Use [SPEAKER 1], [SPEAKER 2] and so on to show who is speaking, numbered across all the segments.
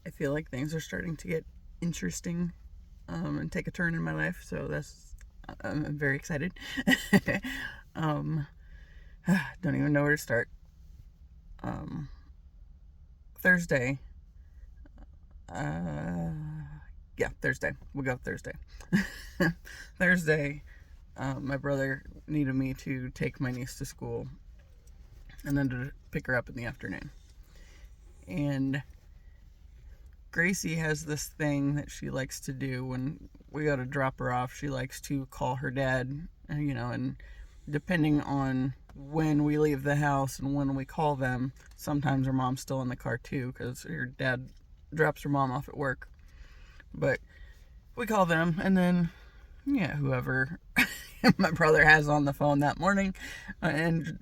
[SPEAKER 1] I feel like things are starting to get interesting and take a turn in my life. So I'm very excited. um, don't even know where to start. Um, Thursday. Uh, yeah, Thursday. We'll go Thursday. Thursday, my brother needed me to take my niece to school and then to pick her up in the afternoon. And Gracie has this thing that she likes to do when we go to drop her off. She likes to call her dad, and depending on when we leave the house and when we call them, sometimes her mom's still in the car too because her dad drops her mom off at work. But we call them, and then, yeah, whoever my brother has on the phone that morning and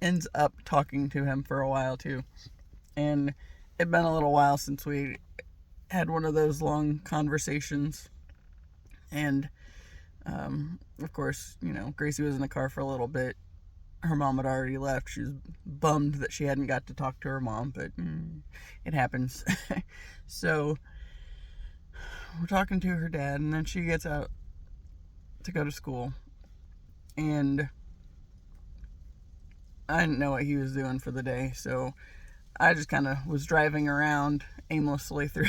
[SPEAKER 1] ends up talking to him for a while too. And it'd been a little while since we had one of those long conversations. And of course, Gracie was in the car for a little bit. Her mom had already left. She was bummed that she hadn't got to talk to her mom, but it happens. So we're talking to her dad, and then she gets out to go to school. And I didn't know what he was doing for the day, so I just kind of was driving around aimlessly through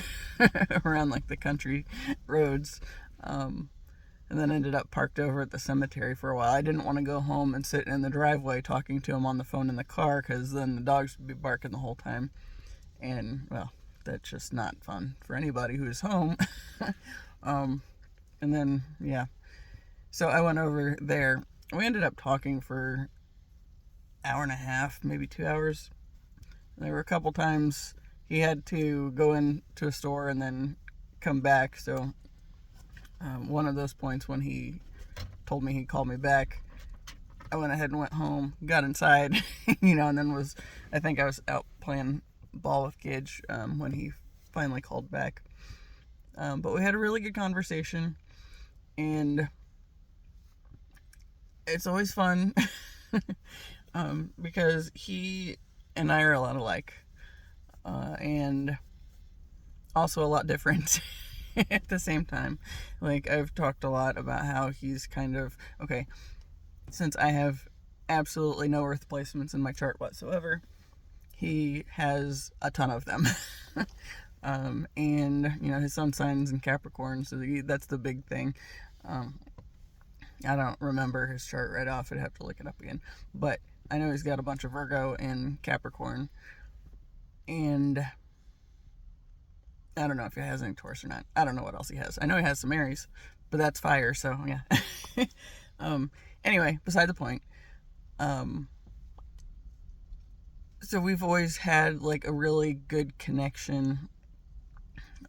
[SPEAKER 1] around like the country roads, and then ended up parked over at the cemetery for a while. I didn't want to go home and sit in the driveway talking to him on the phone in the car because then the dogs would be barking the whole time, and well, that's just not fun for anybody who's home. And then yeah, so I went over there. We ended up talking for an hour and a half, maybe 2 hours. There were a couple times he had to go into a store and then come back. So one of those points when he told me he'd call me back, I went ahead and went home, got inside, and then I think I was out playing ball with Gage when he finally called back. But we had a really good conversation, and it's always fun because he and I are a lot alike, and also a lot different at the same time. Like, I've talked a lot about how he's kind of, okay, since I have absolutely no earth placements in my chart whatsoever, he has a ton of them. And, his sun signs in Capricorn, so that's the big thing. I don't remember his chart right off. I'd have to look it up again. But I know he's got a bunch of Virgo and Capricorn. And I don't know if he has any Taurus or not. I don't know what else he has. I know he has some Aries, but that's fire, so yeah. Anyway, beside the point. So we've always had like a really good connection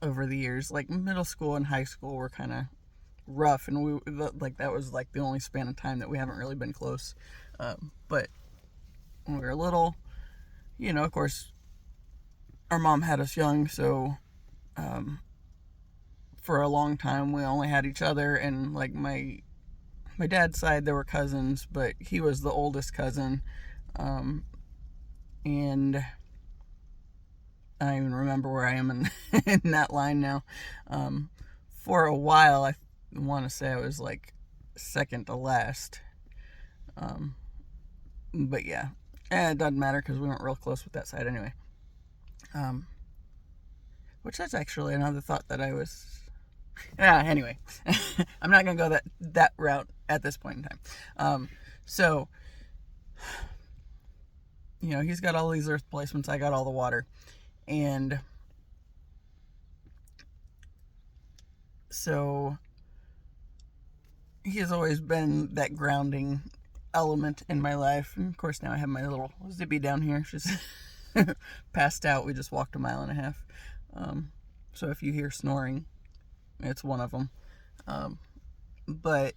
[SPEAKER 1] over the years. Like middle school and high school were kind of rough, and that was like the only span of time that we haven't really been close. But when we were little, of course, our mom had us young, so for a long time we only had each other. And like my dad's side, there were cousins, but he was the oldest cousin, and I don't even remember where I am in that line now. For a while, I want to say I was like second to last. But yeah, it doesn't matter because we weren't real close with that side anyway. Which that's actually another thought that I was. Yeah. Anyway, I'm not gonna go that route at this point in time. So, he's got all these earth placements. I got all the water, and so he has always been that grounding element in my life. And of course, now I have my little Zippy down here. She's passed out. We just walked a mile and a half. So if you hear snoring, it's one of them. But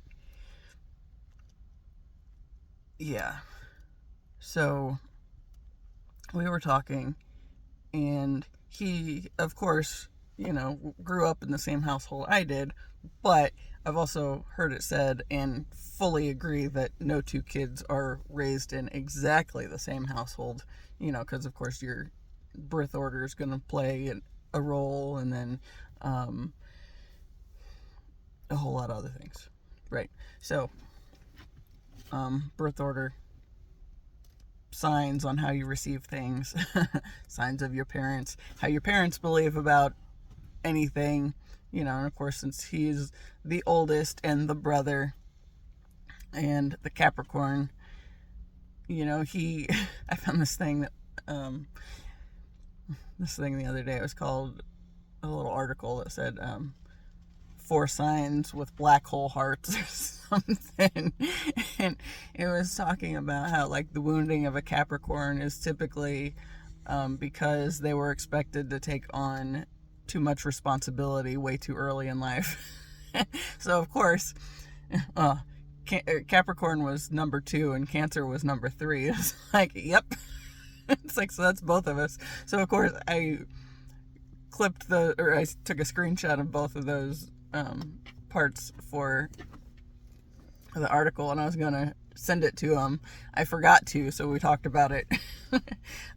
[SPEAKER 1] yeah, so we were talking, and he, of course, grew up in the same household I did, but I've also heard it said and fully agree that no two kids are raised in exactly the same household, because of course your birth order is going to play a role, and then a whole lot of other things. Right. So, birth order, signs on how you receive things, signs of your parents, how your parents believe about anything, and of course, since he's the oldest and the brother and the Capricorn, I found this thing that, the other day. It was called a little article that said, 4 signs with black hole hearts or something. And it was talking about how, like, the wounding of a Capricorn is typically because they were expected to take on too much responsibility way too early in life. So, of course, Capricorn was number 2 and Cancer was number 3. It's like, yep. It's like, so that's both of us. So, of course, I took a screenshot of both of those parts for the article, and I was gonna send it to him. I forgot to, so we talked about it.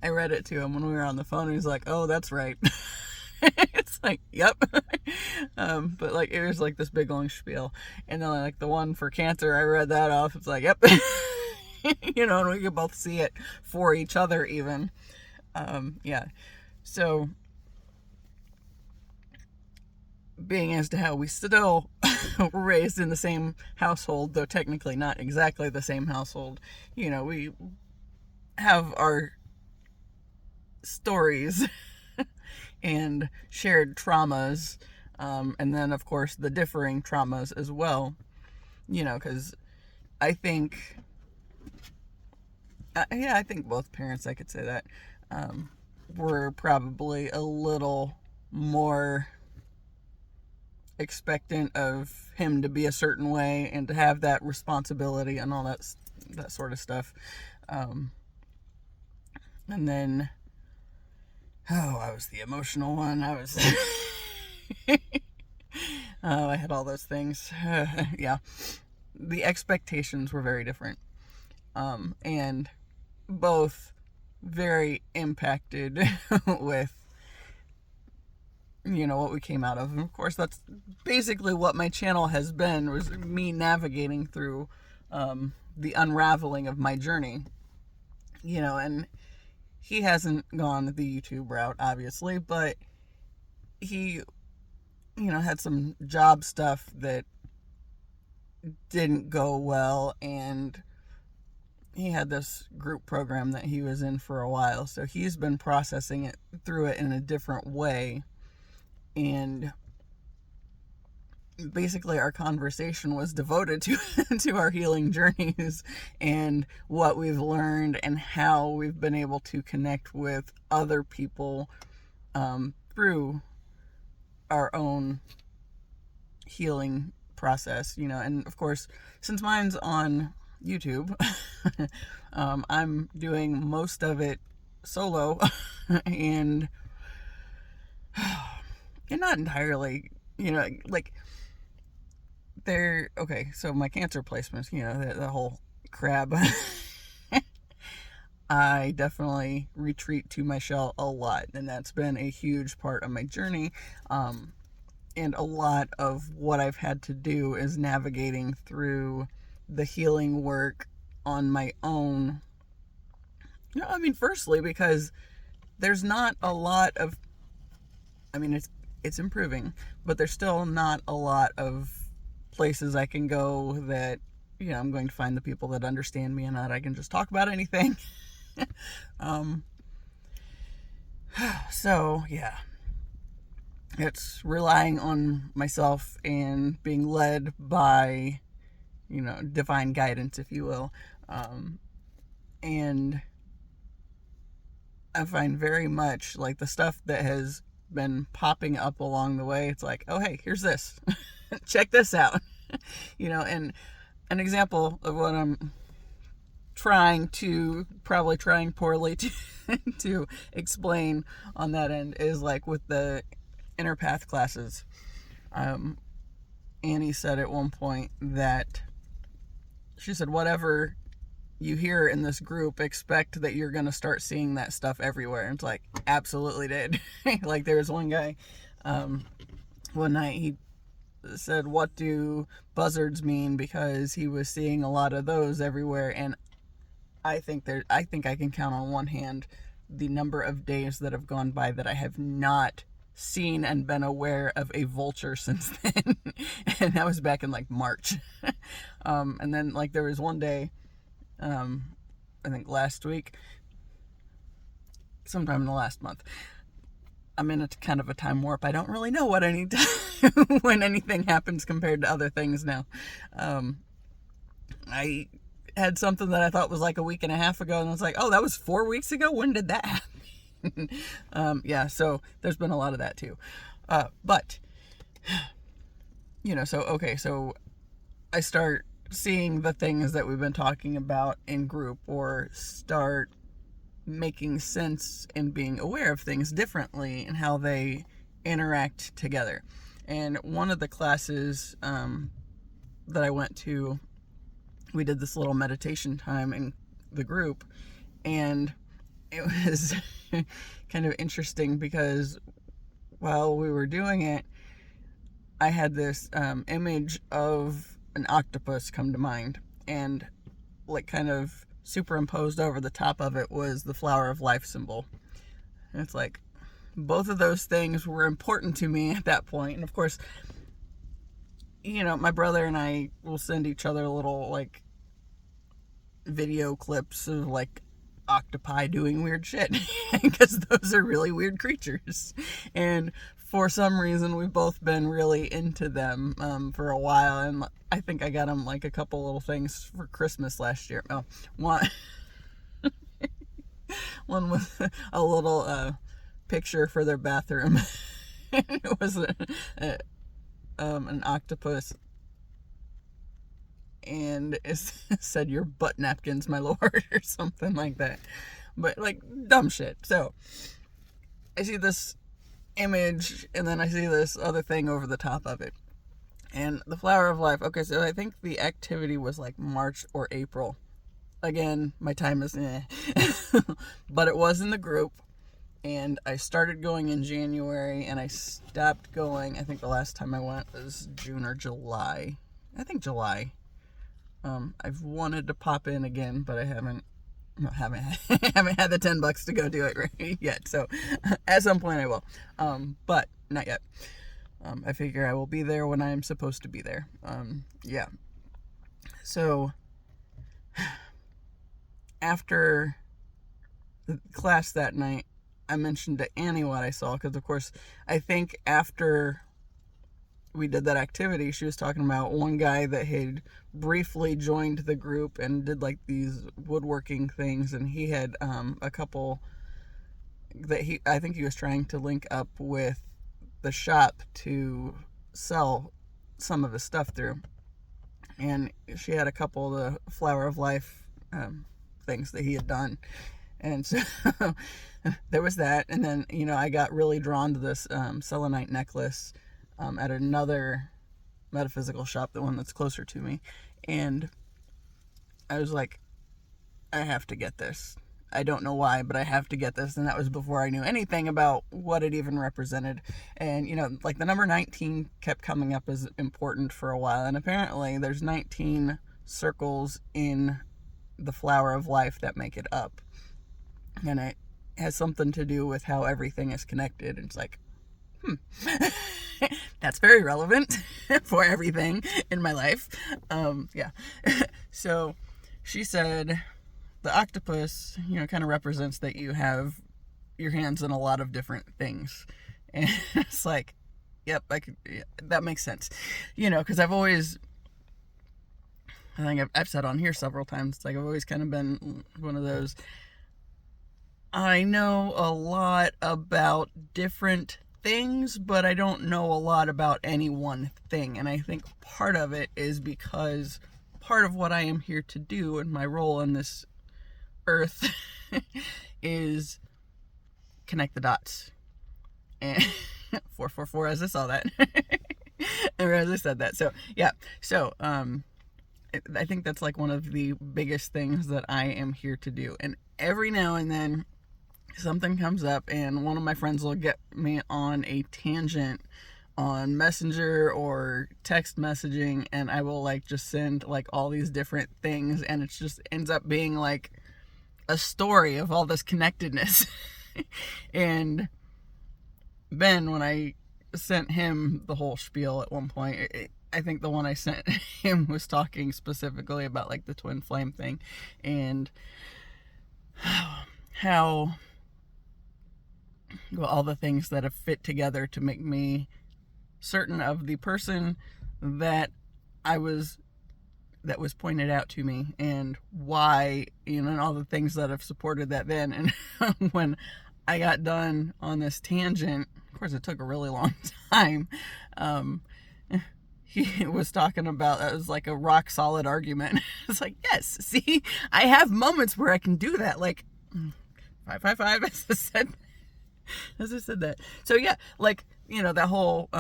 [SPEAKER 1] I read it to him when we were on the phone, and he's like, "Oh, that's right." It's like, yep. But like, it was like this big long spiel, and then like the one for Cancer, I read that off. It's like, yep. And we could both see it for each other even. Yeah. So, being as to how we still were raised in the same household, though technically not exactly the same household, we have our stories and shared traumas, and then, of course, the differing traumas as well, because I think, I think both parents, I could say that, were probably a little more expectant of him to be a certain way and to have that responsibility and all that sort of stuff. And then, I was the emotional one. I was, I had all those things. Yeah. The expectations were very different. And both very impacted with, what we came out of. And of course, that's basically what my channel has been, was me navigating through the unraveling of my journey. And he hasn't gone the YouTube route, obviously, but he, had some job stuff that didn't go well, and he had this group program that he was in for a while, so he's been processing it through it in a different way. And basically our conversation was devoted to our healing journeys and what we've learned and how we've been able to connect with other people through our own healing process, and of course, since mine's on YouTube, I'm doing most of it solo, and not entirely, like, okay, so my Cancer placements, the whole crab, I definitely retreat to my shell a lot, and that's been a huge part of my journey, and a lot of what I've had to do is navigating through the healing work on my own. Firstly, because there's not a lot of, it's improving, but there's still not a lot of places I can go that, I'm going to find the people that understand me and that I can just talk about anything. So, yeah. It's relying on myself and being led by, divine guidance, if you will. And I find very much, like, the stuff that has been popping up along the way, it's like, oh, hey, here's this. Check this out. And an example of what I'm probably trying poorly to explain on that end is, like, with the inner path classes. Annie said at one point that she said, whatever you hear in this group, expect that you're going to start seeing that stuff everywhere. And it's like, absolutely did. Like, there was one guy, one night, he said, what do buzzards mean? Because he was seeing a lot of those everywhere. And I think I can count on one hand the number of days that have gone by that I have not seen and been aware of a vulture since then. And that was back in like March. And then like there was one day, I think last week, sometime in the last month, I'm in a kind of a time warp. I don't really know what I need to when anything happens compared to other things now. I had something that I thought was like a week and a half ago, and I was like, oh, that was 4 weeks ago? When did that happen? Yeah, so there's been a lot of that too. But, so I start seeing the things that we've been talking about in group, or start making sense and being aware of things differently and how they interact together. And one of the classes that I went to, we did this little meditation time in the group, and it was kind of interesting because while we were doing it, I had this image of an octopus come to mind, and like kind of superimposed over the top of it was the flower of life symbol. And it's like both of those things were important to me at that point. And of course, my brother and I will send each other little like video clips of like octopi doing weird shit because those are really weird creatures, and for some reason we've both been really into them for a while. And I think I got them like a couple little things for Christmas last year. One was a little picture for their bathroom. It was an octopus, and it said, "Your butt napkins, my lord," or something like that. But like dumb shit. So I see this image, and then I see this other thing over the top of it. And the flower of life. Okay, so I think the activity was like March or April. Again, my time is but it was in the group, and I started going in January, and I stopped going. I think the last time I went was June or July. I think July. I've wanted to pop in again, but I haven't had the $10 to go do it right yet. So at some point I will, but not yet. I figure I will be there when I am supposed to be there. Yeah. So after the class that night, I mentioned to Annie what I saw, because of course I think after we did that activity, she was talking about one guy that had briefly joined the group and did like these woodworking things, and he had a couple that I think he was trying to link up with the shop to sell some of his stuff through. And she had a couple of the flower of life things that he had done. And so there was that. And then, I got really drawn to this selenite necklace at another metaphysical shop, the one that's closer to me. And I was like, I have to get this. I don't know why, but I have to get this. And that was before I knew anything about what it even represented. And, like the number 19 kept coming up as important for a while. And apparently there's 19 circles in the flower of life that make it up. And it has something to do with how everything is connected. And it's like, that's very relevant for everything in my life. Yeah. So she said the octopus, kind of represents that you have your hands in a lot of different things. And it's like, yep, that makes sense. Because I've always, I think I've said on here several times, it's like I've always kind of been one of those, I know a lot about different things, but I don't know a lot about any one thing. And I think part of it is because part of what I am here to do and my role in this earth is connect the dots. And 444 as I saw that. Or as I said that. So yeah. So I think that's like one of the biggest things that I am here to do. And every now and then something comes up and one of my friends will get me on a tangent on Messenger or text messaging, and I will like just send like all these different things, and it just ends up being like a story of all this connectedness. And Ben, when I sent him the whole spiel at one point, I think the one I sent him was talking specifically about like the twin flame thing, and how all the things that have fit together to make me certain of the person that was pointed out to me, and why, and all the things that have supported that then. And when I got done on this tangent, of course it took a really long time, he was talking about that was like a rock solid argument. It's like, yes, see, I have moments where I can do that, like 555 as I said that. So yeah, like, that whole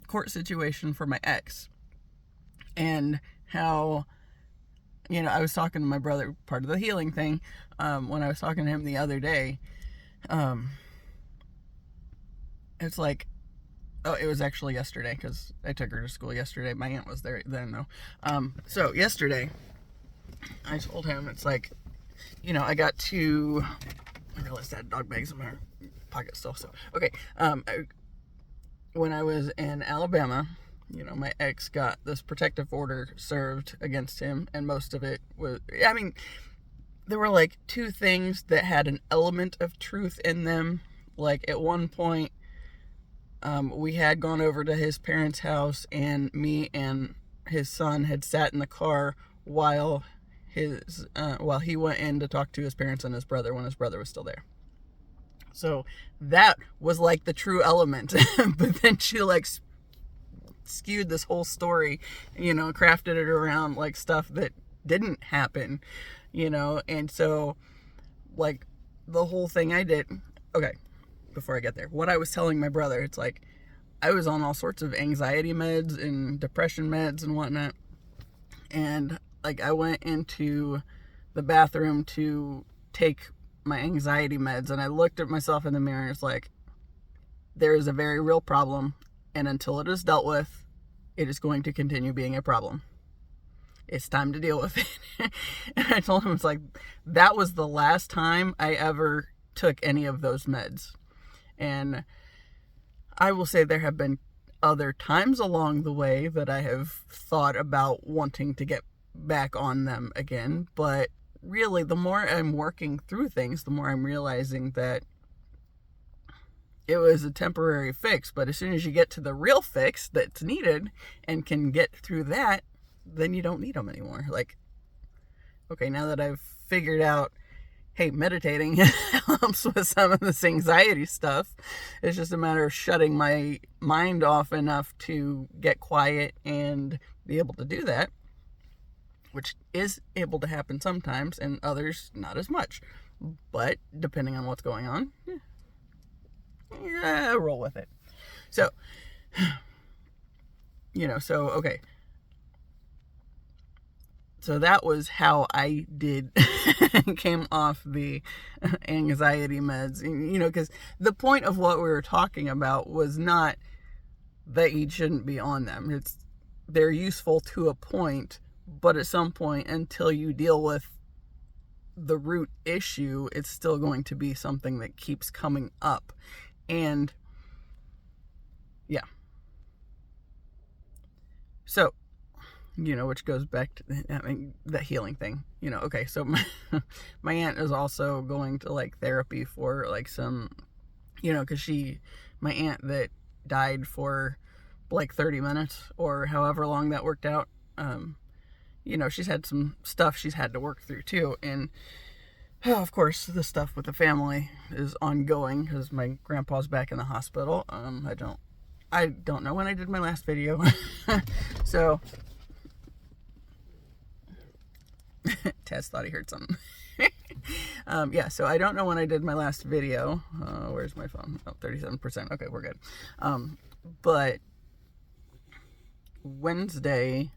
[SPEAKER 1] court situation for my ex, and how, I was talking to my brother, part of the healing thing, when I was talking to him the other day, it's like, it was actually yesterday, because I took her to school yesterday. My aunt was there then, though. So yesterday, I told him, it's like, I got to, I realized I had dog bags in my pocket still, so, okay, when I was in Alabama, my ex got this protective order served against him, and most of it was, there were like two things that had an element of truth in them. Like at one point, we had gone over to his parents' house, and me and his son had sat in the car while he went in to talk to his parents and his brother when his brother was still there. So that was like the true element. But then she like skewed this whole story, crafted it around like stuff that didn't happen, and so like the whole thing I did, okay, before I get there, what I was telling my brother, it's like I was on all sorts of anxiety meds and depression meds and whatnot, and like I went into the bathroom to take my anxiety meds, and I looked at myself in the mirror, and it's like, there is a very real problem, and until it is dealt with, it is going to continue being a problem. It's time to deal with it. And I told him, it's like, that was the last time I ever took any of those meds. And I will say there have been other times along the way that I have thought about wanting to get back on them again, but really, the more I'm working through things, the more I'm realizing that it was a temporary fix. But as soon as you get to the real fix that's needed and can get through that, then you don't need them anymore. Like, okay, now that I've figured out, hey, meditating helps with some of this anxiety stuff, it's just a matter of shutting my mind off enough to get quiet and be able to do that, which is able to happen sometimes, and others not as much. But depending on what's going on, roll with it. So, okay. So that was how I came off the anxiety meds, because the point of what we were talking about was not that you shouldn't be on them. They're useful to a point, but at some point, until you deal with the root issue, it's still going to be something that keeps coming up. And yeah. So, which goes back to the healing thing, okay, so my aunt is also going to like therapy for like some, because my aunt that died for like 30 minutes or however long that worked out, she's had some stuff she's had to work through too, and of course the stuff with the family is ongoing because my grandpa's back in the hospital. I don't know when I did my last video. So Tess thought he heard something. So I don't know when I did my last video. Where's my phone? 37%. Okay, we're good. But Wednesday,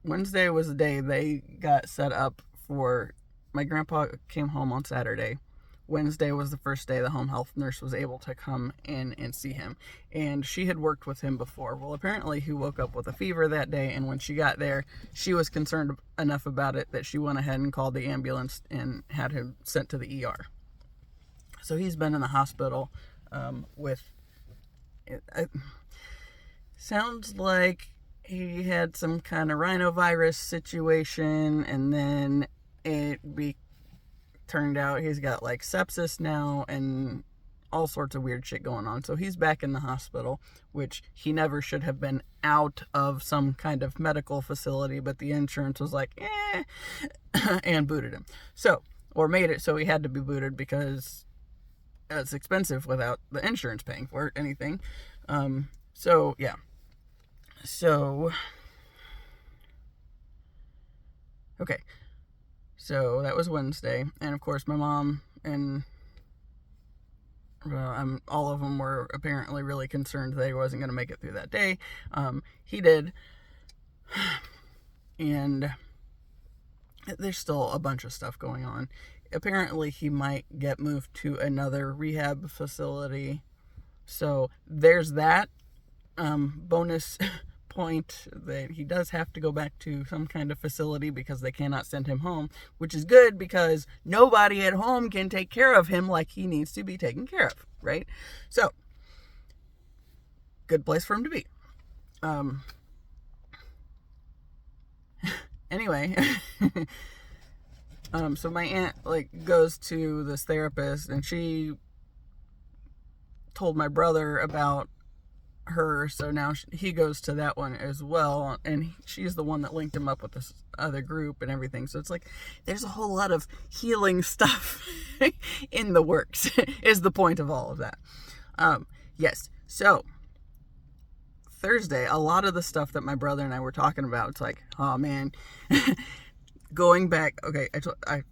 [SPEAKER 1] Wednesday was the day they got set up for, my grandpa came home on Saturday. Wednesday was the first day the home health nurse was able to come in and see him. And she had worked with him before. Well, apparently he woke up with a fever that day, and when she got there, she was concerned enough about it that she went ahead and called the ambulance and had him sent to the ER. So he's been in the hospital with, it sounds like he had some kind of rhinovirus situation, and then turned out he's got like sepsis now and all sorts of weird shit going on. So he's back in the hospital, which he never should have been out of some kind of medical facility, but the insurance was like, and booted him. So, or made it so he had to be booted because it's expensive without the insurance paying for it, anything. So, yeah. So, okay. So that was Wednesday. And of course, my mom and all of them were apparently really concerned that he wasn't going to make it through that day. He did. And there's still a bunch of stuff going on. Apparently, he might get moved to another rehab facility. So there's that bonus point that he does have to go back to some kind of facility because they cannot send him home, which is good because nobody at home can take care of him like he needs to be taken care of, right? So, good place for him to be. Anyway, so my aunt goes to this therapist, and she told my brother about her, so now he goes to that one as well, and she's the one that linked him up with this other group and everything. So it's like there's a whole lot of healing stuff in the works is the point of all of that. Yes, so Thursday, a lot of the stuff that my brother and I were talking about, it's like, oh man, going back, okay, I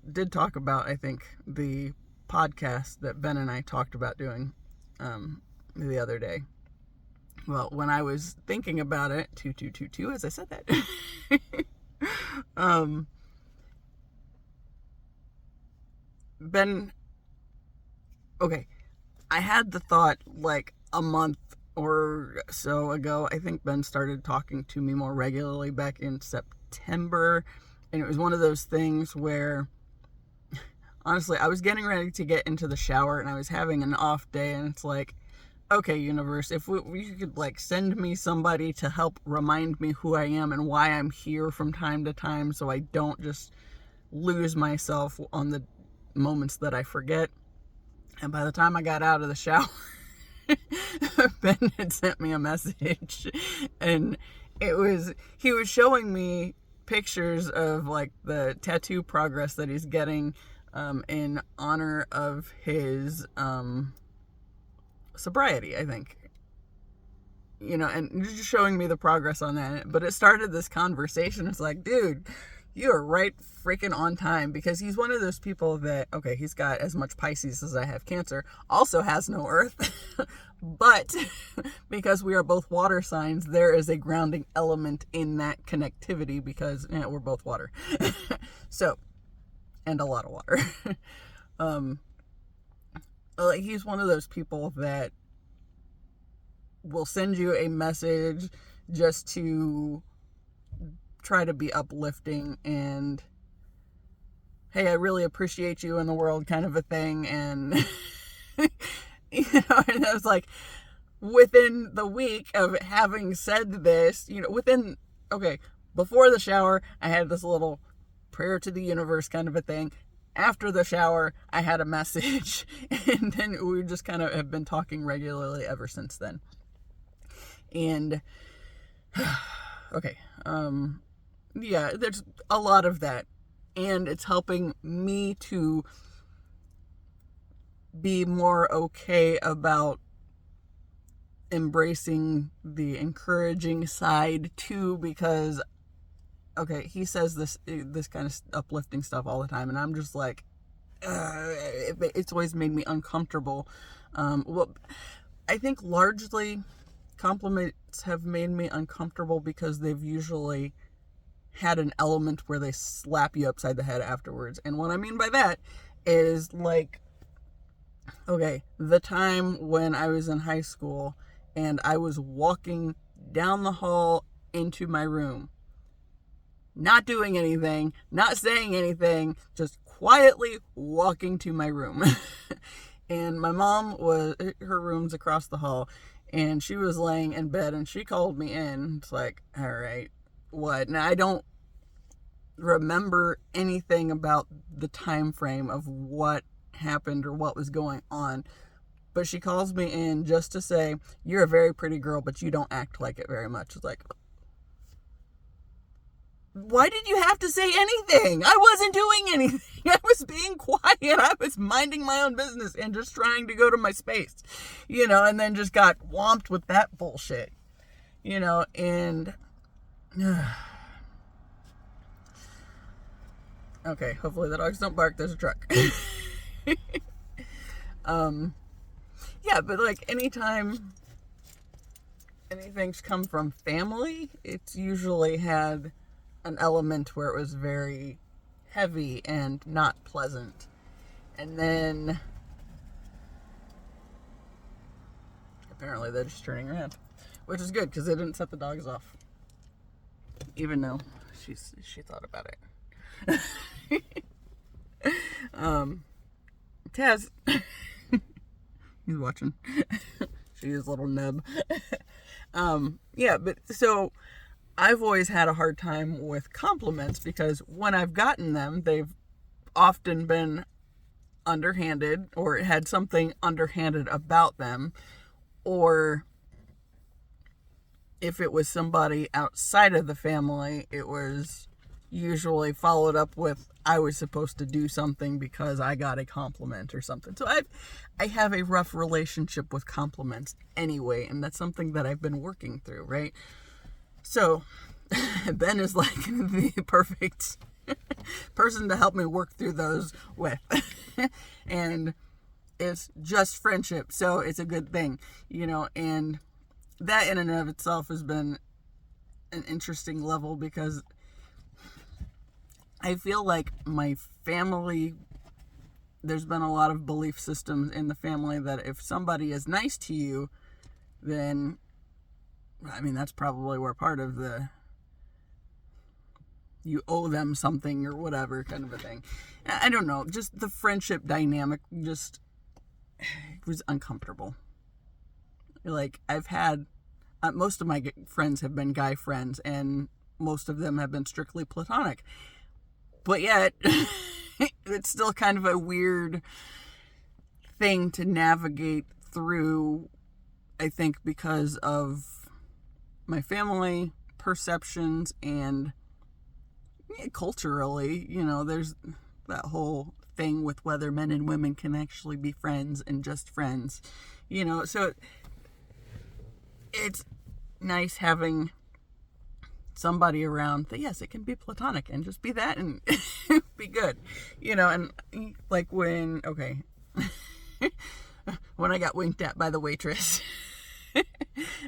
[SPEAKER 1] did talk about, I think, the podcast that Ben and I talked about doing the other day. Well, when I was thinking about it, 2222 as I said that, Ben, okay, I had the thought like a month or so ago. I think Ben started talking to me more regularly back in September, and it was one of those things where, honestly, I was getting ready to get into the shower, and I was having an off day, and it's like, okay, universe, if you could send me somebody to help remind me who I am and why I'm here from time to time, so I don't just lose myself on the moments that I forget. And by the time I got out of the shower, Ben had sent me a message, and he was showing me pictures of the tattoo progress that he's getting in honor of his sobriety, I think, and just showing me the progress on that. But it started this conversation. It's like, dude, you are right freaking on time, because he's one of those people that, okay, he's got as much Pisces as I have Cancer, also has no Earth, but because we are both water signs, there is a grounding element in that connectivity because we're both water. So, and a lot of water. He's one of those people that will send you a message just to try to be uplifting and, hey, I really appreciate you in the world kind of a thing. And, and I was like, within the week of having said this, before the shower, I had this little prayer to the universe kind of a thing. After the shower, I had a message, and then we just kind of have been talking regularly ever since then. And, okay, yeah, there's a lot of that, and it's helping me to be more okay about embracing the encouraging side too, because, okay, he says this kind of uplifting stuff all the time, and I'm just like, it's always made me uncomfortable. Well, I think largely compliments have made me uncomfortable because they've usually had an element where they slap you upside the head afterwards. And what I mean by that is, like, okay, the time when I was in high school and I was walking down the hall into my room, not doing anything, not saying anything, just quietly walking to my room. And my mom her room's across the hall, and she was laying in bed, and she called me in. It's like, all right, what? Now, I don't remember anything about the time frame of what happened or what was going on, but she calls me in just to say, you're a very pretty girl, but you don't act like it very much. It's like, why did you have to say anything? I wasn't doing anything. I was being quiet. I was minding my own business and just trying to go to my space, and then just got whomped with that bullshit, and okay, hopefully the dogs don't bark. There's a truck. Yeah, but like anytime anything's come from family, it's usually had an element where it was very heavy and not pleasant. And then apparently they're just turning around, which is good because they didn't set the dogs off, even though she thought about it. Taz, he's watching. She's a little nub. Yeah, but so I've always had a hard time with compliments because when I've gotten them, they've often been underhanded or had something underhanded about them. Or if it was somebody outside of the family, it was usually followed up with, I was supposed to do something because I got a compliment or something. So I have a rough relationship with compliments anyway, and that's something that I've been working through, right? So Ben is like the perfect person to help me work through those with. And it's just friendship, so it's a good thing, and that in and of itself has been an interesting level because I feel like my family, there's been a lot of belief systems in the family that if somebody is nice to you, then, I mean, that's probably where part of you owe them something or whatever kind of a thing. I don't know, just the friendship dynamic just was uncomfortable. Like, I've had, most of my friends have been guy friends, and most of them have been strictly platonic. But yet, it's still kind of a weird thing to navigate through, I think, because of my family perceptions and culturally, there's that whole thing with whether men and women can actually be friends and just friends, so it's nice having somebody around that, yes, it can be platonic and just be that and be good, and like when I got winked at by the waitress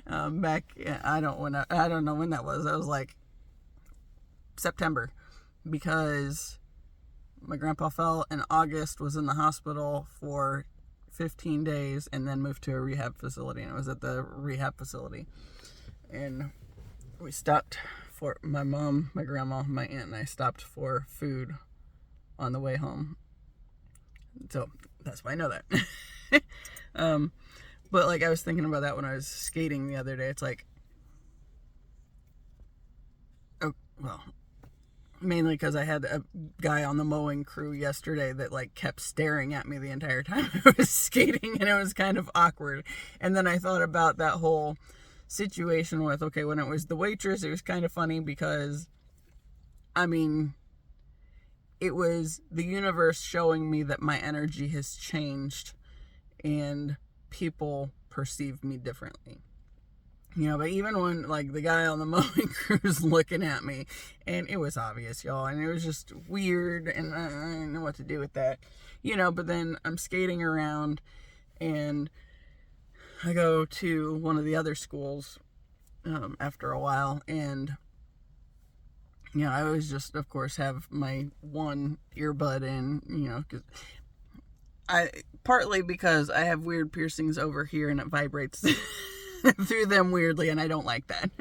[SPEAKER 1] back, I don't know when that was. That was like September, because my grandpa fell in August, was in the hospital for 15 days, and then moved to a rehab facility, and it was at the rehab facility, and we stopped for my mom, my grandma, my aunt, and I stopped for food on the way home. So that's why I know that. But like, I was thinking about that when I was skating the other day. It's like, mainly because I had a guy on the mowing crew yesterday that like kept staring at me the entire time I was skating, and it was kind of awkward. And then I thought about that whole situation with, when it was the waitress, it was kind of funny because, I mean, it was the universe showing me that my energy has changed and people perceive me differently. But even when, like, the guy on the mowing crew was looking at me, and it was obvious, y'all, and it was just weird, and I didn't know what to do with that, but then I'm skating around, and I go to one of the other schools after a while, and I always just, of course, have my one earbud in, because partly because I have weird piercings over here and it vibrates through them weirdly, and I don't like that.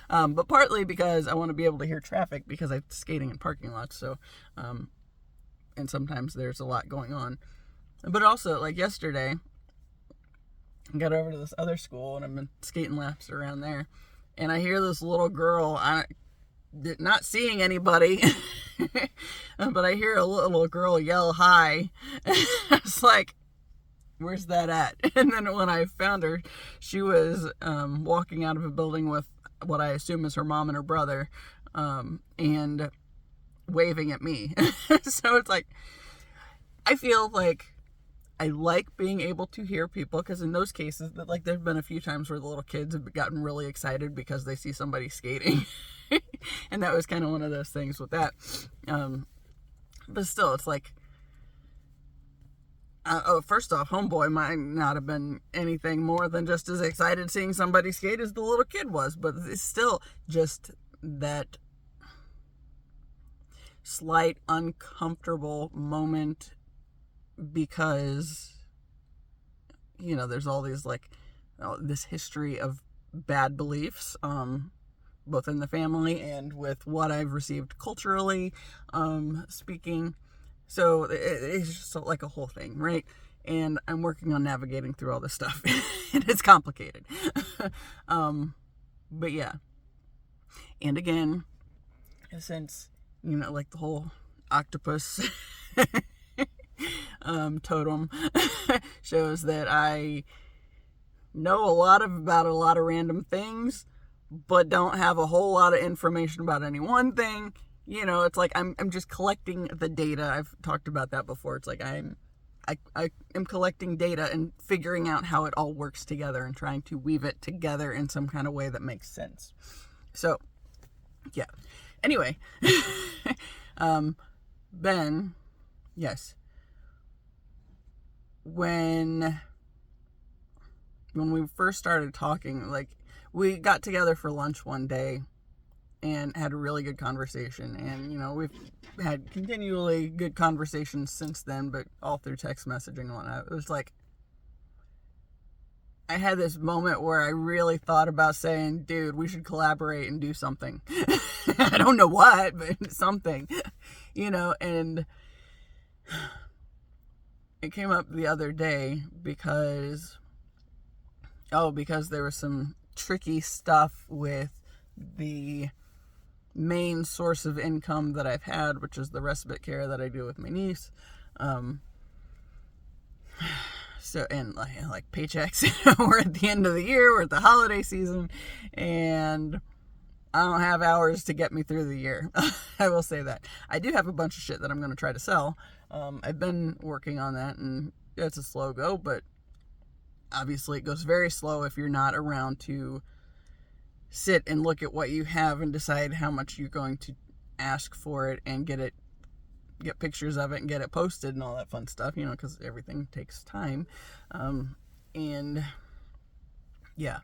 [SPEAKER 1] But partly because I want to be able to hear traffic, because I'm skating in parking lots, so, and sometimes there's a lot going on. But also, like yesterday, I got over to this other school, and I've been skating laps around there, and I hear this little girl, not seeing anybody, but I hear a little girl yell hi. It's like, where's that at? And then when I found her, she was walking out of a building with what I assume is her mom and her brother, and waving at me. So it's like, I feel like I like being able to hear people, because in those cases, like, there's been a few times where the little kids have gotten really excited because they see somebody skating. And that was kind of one of those things with that. But still, it's like, first off, homeboy might not have been anything more than just as excited seeing somebody skate as the little kid was, but it's still just that slight uncomfortable moment, because there's all these, like, this history of bad beliefs, both in the family and with what I've received culturally, speaking. So it's just like a whole thing, right? And I'm working on navigating through all this stuff. And it's complicated. But yeah. And again, since, like the whole octopus totem shows that I know about a lot of random things, but don't have a whole lot of information about any one thing. It's like I'm just collecting the data. I've talked about that before. It's like I am collecting data and figuring out how it all works together and trying to weave it together in some kind of way that makes sense. So, yeah. Anyway, Ben, yes. When we first started talking, like, we got together for lunch one day and had a really good conversation, and we've had continually good conversations since then, but all through text messaging and whatnot. It was like, I had this moment where I really thought about saying, dude, we should collaborate and do something. I don't know what, but something, and it came up the other day because there was some tricky stuff with the main source of income that I've had, which is the respite care that I do with my niece. So, and like paychecks, we're at the end of the year, we're at the holiday season, and I don't have hours to get me through the year. I will say that. I do have a bunch of shit that I'm going to try to sell. I've been working on that, and it's a slow go, but obviously it goes very slow if you're not around to sit and look at what you have and decide how much you're going to ask for it and get pictures of it and get it posted and all that fun stuff, because everything takes time. And yeah,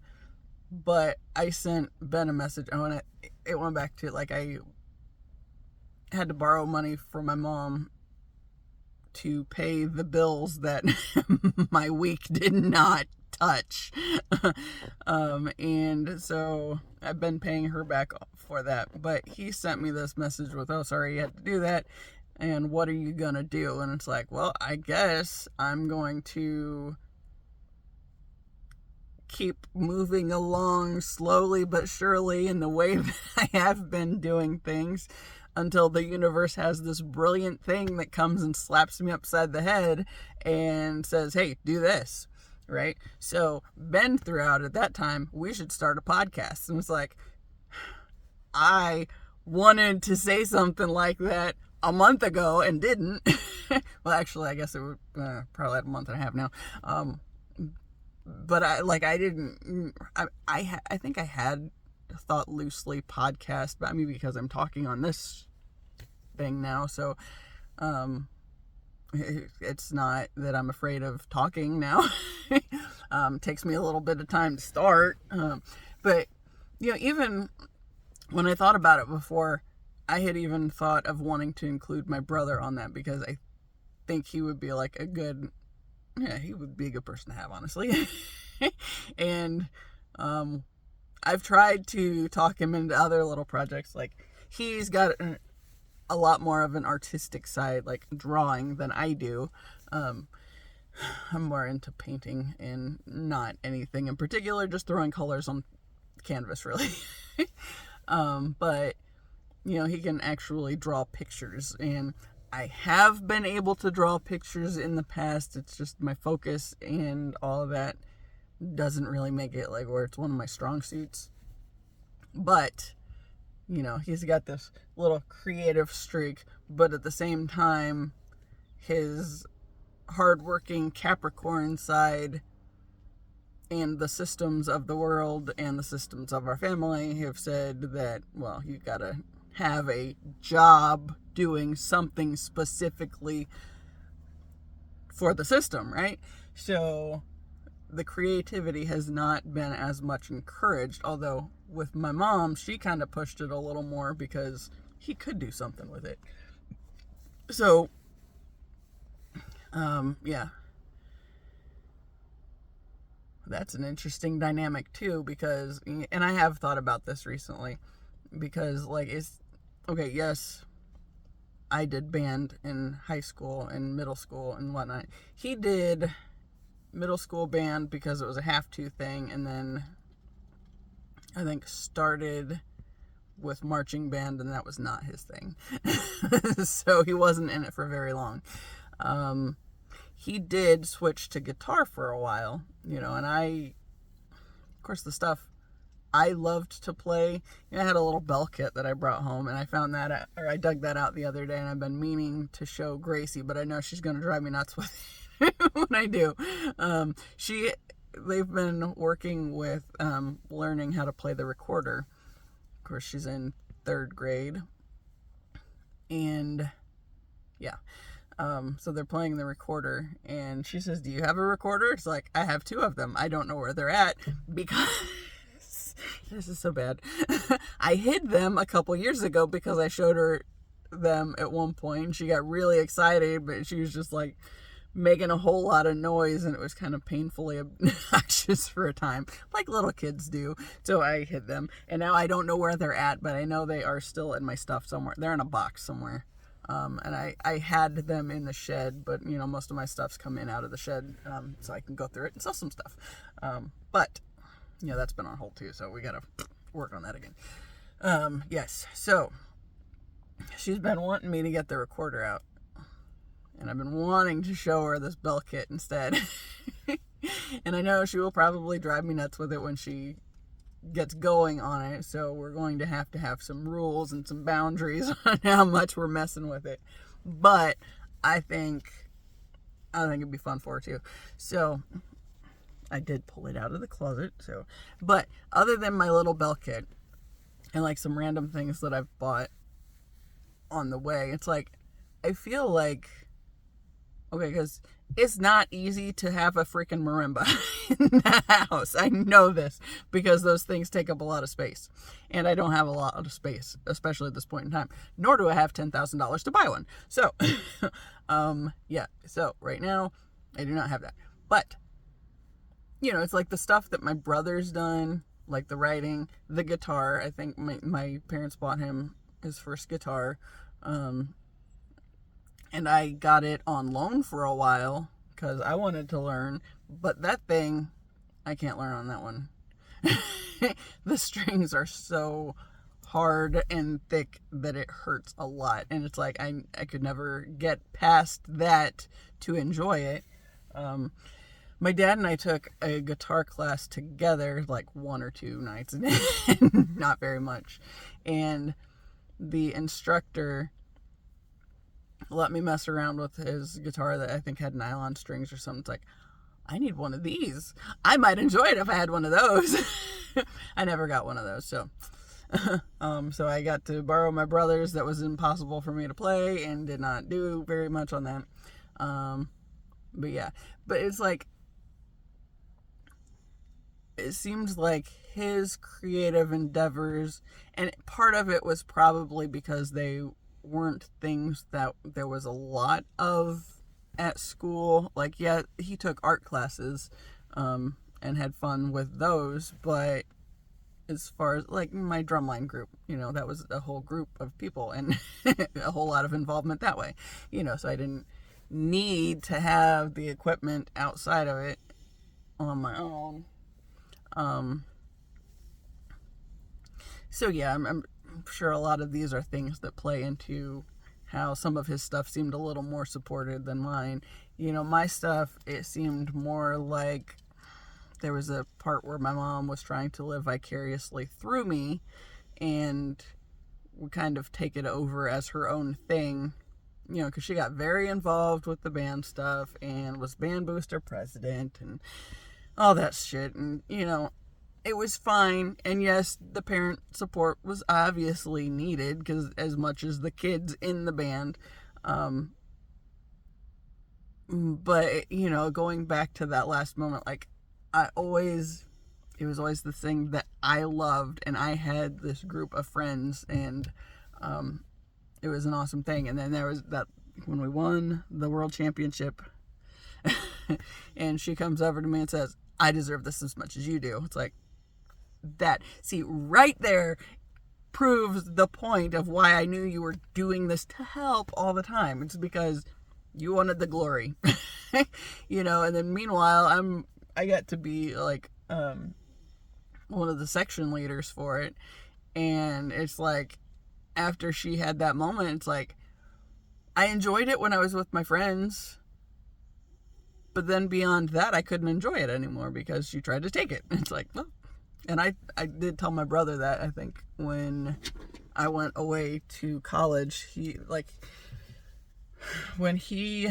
[SPEAKER 1] but I sent Ben a message. It went back to, like, I had to borrow money from my mom to pay the bills that my week did not touch. And so I've been paying her back for that. But he sent me this message with, oh, sorry you had to do that, and what are you gonna do? And it's like, well, I guess I'm going to keep moving along slowly but surely in the way that I have been doing things, until the universe has this brilliant thing that comes and slaps me upside the head and says, hey, do this, right? So Ben threw out at that time, we should start a podcast. And it's like, I wanted to say something like that a month ago and didn't. Well, actually, I guess it would probably a month and a half now. But I think I had thought loosely podcast, but I mean, because I'm talking on this thing now, so it's not that I'm afraid of talking now. Takes me a little bit of time to start. But, even when I thought about it before, I had even thought of wanting to include my brother on that because I think he would be like he would be a good person to have, honestly. And I've tried to talk him into other little projects. Like, he's got a lot more of an artistic side, like drawing, than I do. I'm more into painting and not anything in particular, just throwing colors on canvas, really. But he can actually draw pictures, and I have been able to draw pictures in the past. It's just my focus and all of that doesn't really make it like where it's one of my strong suits. But he's got this little creative streak, but at the same time, his hardworking Capricorn side and the systems of the world and the systems of our family have said that, well, you gotta have a job doing something specifically for the system, right? So the creativity has not been as much encouraged, although with my mom, she kind of pushed it a little more because he could do something with it. So, yeah. That's an interesting dynamic too, because, and I have thought about this recently, because yes, I did band in high school and middle school and whatnot. He did middle school band because it was a have-to thing, and then I think started with marching band, and that was not his thing. So he wasn't in it for very long. He did switch to guitar for a while, and of course, the stuff I loved to play, I had a little bell kit that I brought home, and I found that, I dug that out the other day, and I've been meaning to show Gracie, but I know she's going to drive me nuts with it when I do. They've been working with learning how to play the recorder. Of course, she's in 3rd grade, and yeah. So they're playing the recorder, and she says, "Do you have a recorder?" It's like, I have 2 of them. I don't know where they're at because this is so bad. I hid them a couple years ago because I showed her them at one point. She got really excited, but she was just like making a whole lot of noise, and it was kind of painfully obnoxious for a time, like little kids do. So I hid them, and now I don't know where they're at, but I know they are still in my stuff somewhere. They're in a box somewhere. And I had them in the shed, but most of my stuff's come in out of the shed, so I can go through it and sell some stuff. But that's been on hold too, so we gotta work on that again. Yes, so she's been wanting me to get the recorder out, and I've been wanting to show her this bell kit instead. And I know she will probably drive me nuts with it when she gets going on it, so we're going to have some rules and some boundaries on how much we're messing with it. But I think it'd be fun for her too. So I did pull it out of the closet. But other than my little bell kit and like some random things that I've bought on the way, it's like I feel like, okay, because it's not easy to have a freaking marimba in the house. I know this because those things take up a lot of space. And I don't have a lot of space, especially at this point in time. Nor do I have $10,000 to buy one. So, yeah. So, right now, I do not have that. But, it's like the stuff that my brother's done, like the writing, the guitar. I think my parents bought him his first guitar. And I got it on loan for a while because I wanted to learn. But that thing, I can't learn on that one. The strings are so hard and thick that it hurts a lot. And it's like I could never get past that to enjoy it. My dad and I took a guitar class together like 1 or 2 nights. Not very much. And the instructor let me mess around with his guitar that I think had nylon strings or something. It's like, I need one of these. I might enjoy it if I had one of those. I never got one of those, so so I got to borrow my brother's. That was impossible for me to play and did not do very much on that. But yeah, but it's like it seems like his creative endeavors, and part of it was probably because they weren't things that there was a lot of at school. Like, yeah, he took art classes and had fun with those, but as far as like my drumline group, that was a whole group of people and a whole lot of involvement that way, so I didn't need to have the equipment outside of it on my own. So yeah, I'm sure a lot of these are things that play into how some of his stuff seemed a little more supported than mine. My stuff, it seemed more like there was a part where my mom was trying to live vicariously through me and would kind of take it over as her own thing, because she got very involved with the band stuff and was band booster president and all that shit. And, it was fine. And yes, the parent support was obviously needed because as much as the kids in the band. But, going back to that last moment, like, it was always the thing that I loved, and I had this group of friends, and it was an awesome thing. And then there was that when we won the world championship, and she comes over to me and says, I deserve this as much as you do. It's like, that, see, right there proves the point of why I knew you were doing this to help all the time. It's because you wanted the glory, and then meanwhile, I got to be like, one of the section leaders for it. And it's like, after she had that moment, it's like, I enjoyed it when I was with my friends, but then beyond that, I couldn't enjoy it anymore because she tried to take it. It's like, well, and I did tell my brother that, I think, when I went away to college, when he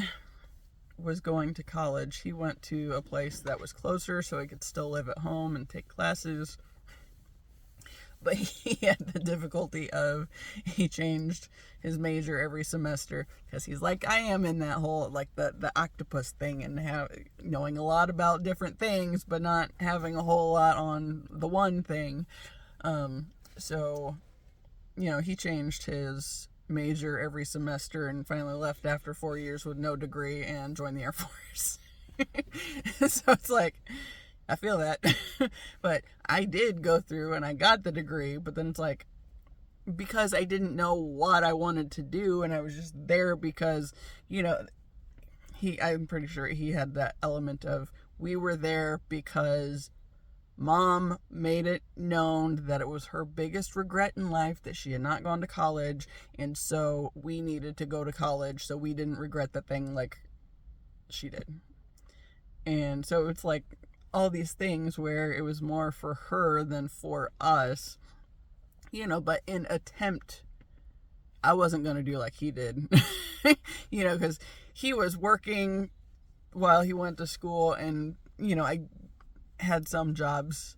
[SPEAKER 1] was going to college, he went to a place that was closer so he could still live at home and take classes. But he had the difficulty of, he changed his major every semester because he's like I am in that whole, like, the octopus thing, and knowing a lot about different things but not having a whole lot on the one thing. So he changed his major every semester and finally left after 4 years with no degree and joined the Air Force. So it's like, I feel that. But I did go through and I got the degree, but then it's like, because I didn't know what I wanted to do, and I was just there because, I'm pretty sure he had that element of, we were there because Mom made it known that it was her biggest regret in life that she had not gone to college, and so we needed to go to college so we didn't regret the thing like she did. And so it's like all these things where it was more for her than for us, but in attempt, I wasn't going to do like he did, because he was working while he went to school, and, I had some jobs,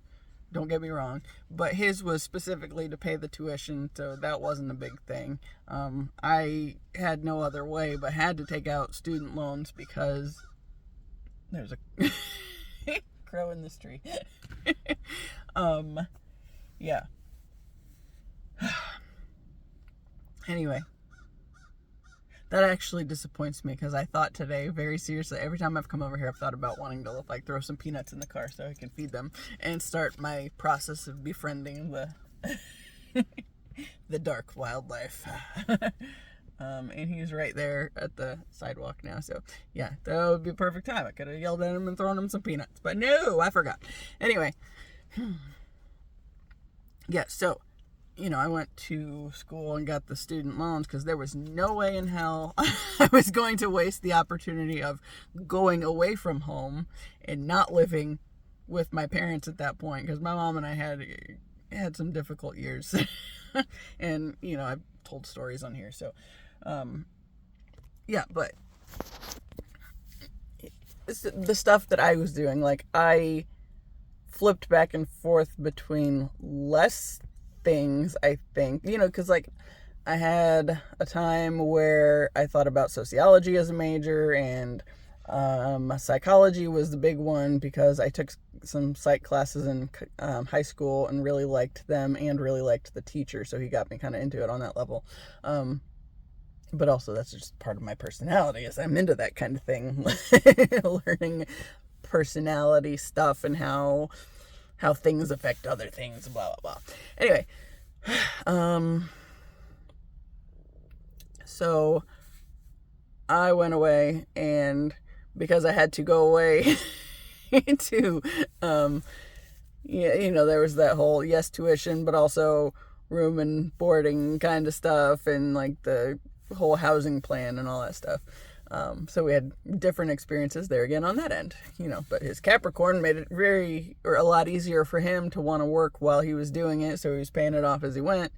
[SPEAKER 1] don't get me wrong, but his was specifically to pay the tuition, so that wasn't a big thing. I had no other way but had to take out student loans because there's a crow in this tree. Yeah. Anyway, that actually disappoints me because I thought today, very seriously, every time I've come over here, I've thought about wanting to throw some peanuts in the car so I can feed them and start my process of befriending the the dark wildlife. And he's right there at the sidewalk now, so yeah, that would be a perfect time. I could have yelled at him and thrown him some peanuts, but no, I forgot. Anyway, yeah, so I went to school and got the student loans because there was no way in hell I was going to waste the opportunity of going away from home and not living with my parents at that point, because my mom and I had some difficult years. And, I've told stories on here, so, yeah, but the stuff that I was doing, like, I flipped back and forth between less things, I think, because like I had a time where I thought about sociology as a major, and Psychology was the big one because I took some psych classes in high school and really liked them and really liked the teacher, so he got me kind of into it on that level. But also that's just part of my personality, is I'm into that kind of thing. Learning personality stuff and how things affect other things, blah blah blah. Anyway, so I went away, and because I had to go away to there was that whole tuition, but also room and boarding kind of stuff, and like the whole housing plan and all that stuff. So we had different experiences there again on that end, but his Capricorn made it a lot easier for him to want to work while he was doing it. So he was paying it off as he went.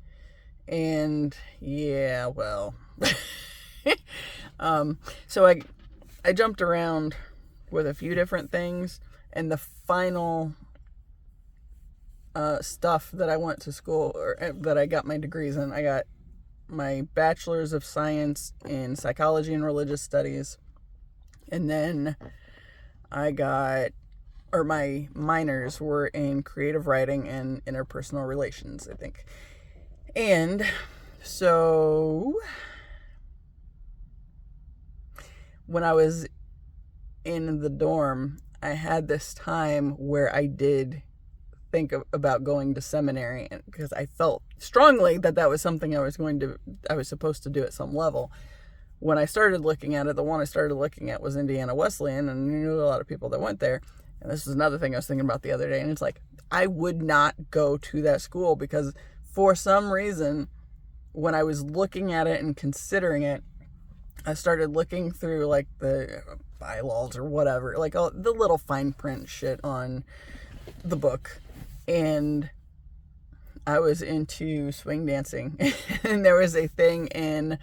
[SPEAKER 1] And so I jumped around with a few different things, and the final stuff that I went to school, or that I got my degrees in, I got my bachelor's of science in psychology and religious studies, and then my minors were in creative writing and interpersonal relations, I think. And so when I was in the dorm, I had this time where I did think about going to seminary, because I felt strongly that was something I was supposed to do at some level. When I started looking at it, the one I started looking at was Indiana Wesleyan, and I knew a lot of people that went there. And this is another thing I was thinking about the other day, and it's like, I would not go to that school, because for some reason, when I was looking at it and considering it, I started looking through like the bylaws or whatever, like all the little fine print shit on the book. And I was into swing dancing, and there was a thing in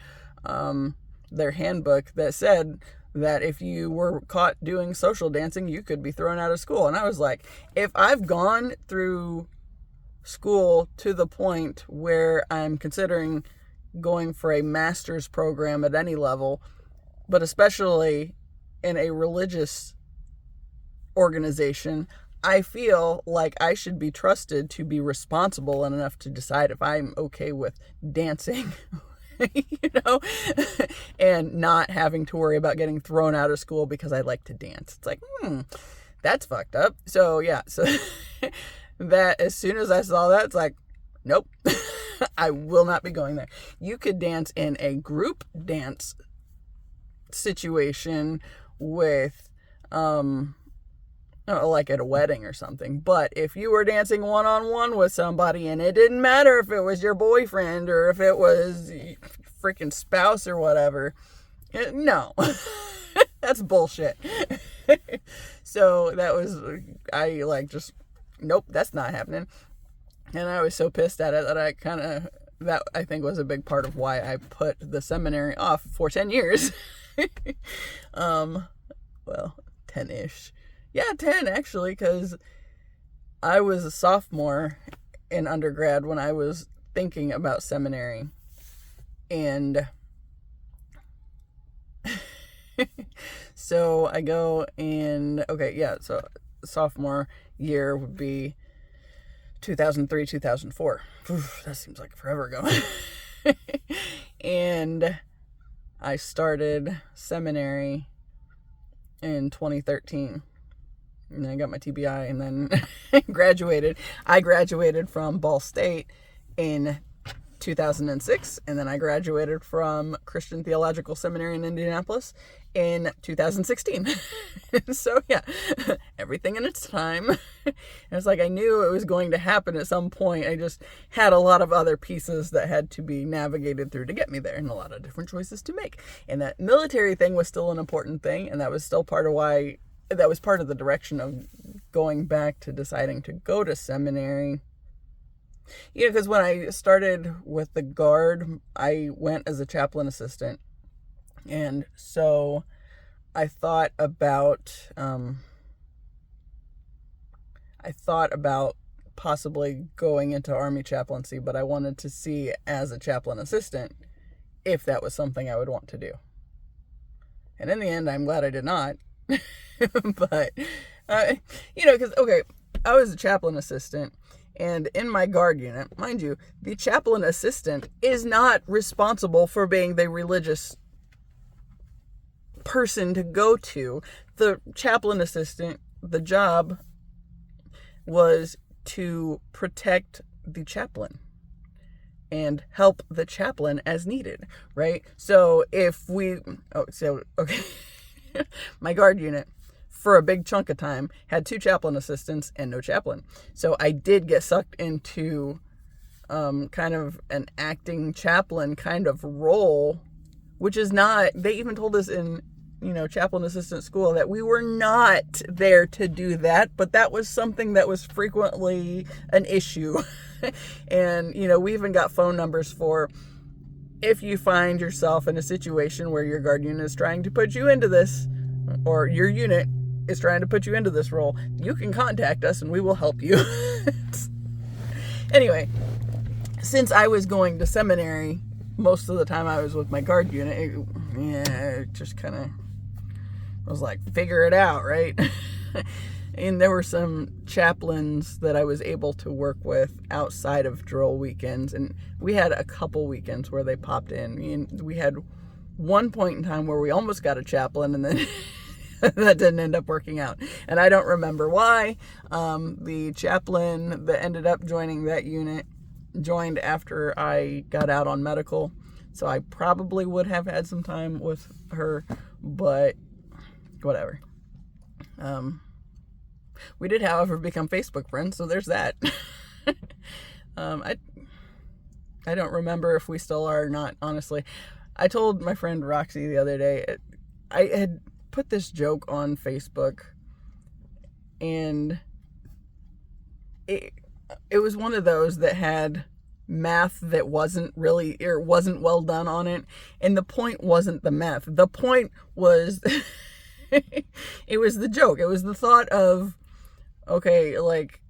[SPEAKER 1] their handbook that said that if you were caught doing social dancing, you could be thrown out of school. And I was like, if I've gone through school to the point where I'm considering going for a master's program at any level, but especially in a religious organization, I feel like I should be trusted to be responsible enough to decide if I'm okay with dancing, and not having to worry about getting thrown out of school because I like to dance. It's like, that's fucked up. So yeah, so that as soon as I saw that, it's like, nope, I will not be going there. You could dance in a group dance situation with, like at a wedding or something. But if you were dancing one-on-one with somebody, and it didn't matter if it was your boyfriend or if it was freaking spouse or whatever, no, that's bullshit. So that was, nope, that's not happening. And I was so pissed at it that that I think was a big part of why I put the seminary off for 10 years. 10-ish. Yeah, 10 actually, because I was a sophomore in undergrad when I was thinking about seminary. And so I go in, so sophomore year would be 2003, 2004. That seems like forever ago. And I started seminary in 2013. And then I got my TBI, and then graduated. I graduated from Ball State in 2006, and then I graduated from Christian Theological Seminary in Indianapolis in 2016. So yeah, everything in its time. It's like I knew it was going to happen at some point. I just had a lot of other pieces that had to be navigated through to get me there, and a lot of different choices to make. And that military thing was still an important thing, and that was still part of the direction of going back to deciding to go to seminary. Because when I started with the Guard, I went as a chaplain assistant. And so I thought about possibly going into Army chaplaincy, but I wanted to see as a chaplain assistant if that was something I would want to do. And in the end, I'm glad I did not, But, because, okay, I was a chaplain assistant, and in my guard unit, mind you, the chaplain assistant is not responsible for being the religious person to go to. The chaplain assistant, the job was to protect the chaplain and help the chaplain as needed, right? So okay, my guard unit for a big chunk of time had 2 chaplain assistants and no chaplain. So I did get sucked into kind of an acting chaplain kind of role, which is not, they even told us in, chaplain assistant school that we were not there to do that, but that was something that was frequently an issue. And, we even got phone numbers for if you find yourself in a situation where your guard unit is trying to put you into this, or your unit is trying to put you into this role, you can contact us and we will help you. Anyway, since I was going to seminary, most of the time I was with my guard unit, it just kind of was like, figure it out, right? And there were some chaplains that I was able to work with outside of drill weekends, and we had a couple weekends where they popped in. We had one point in time where we almost got a chaplain, and then that didn't end up working out. And I don't remember why. The chaplain that ended up joining that unit joined after I got out on medical, so I probably would have had some time with her, but whatever. We did, however, become Facebook friends, so there's that. I don't remember if we still are or not, honestly. I told my friend Roxy the other day, I had put this joke on Facebook, and it was one of those that had math that wasn't well done on it, and the point wasn't the math. The point was it was the joke. It was the thought of, okay, like,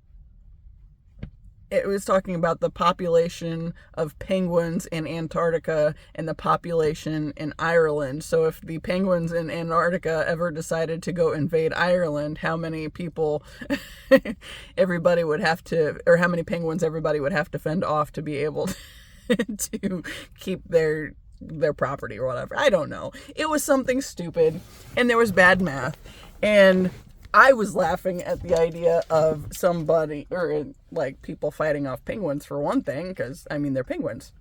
[SPEAKER 1] it was talking about the population of penguins in Antarctica and the population in Ireland. So if the penguins in Antarctica ever decided to go invade Ireland, how many people everybody would have to, or how many penguins everybody would have to fend off to be able to keep their property or whatever. I don't know. It was something stupid, and there was bad math, and I was laughing at the idea of somebody, or like people fighting off penguins for one thing, because, I mean, they're penguins.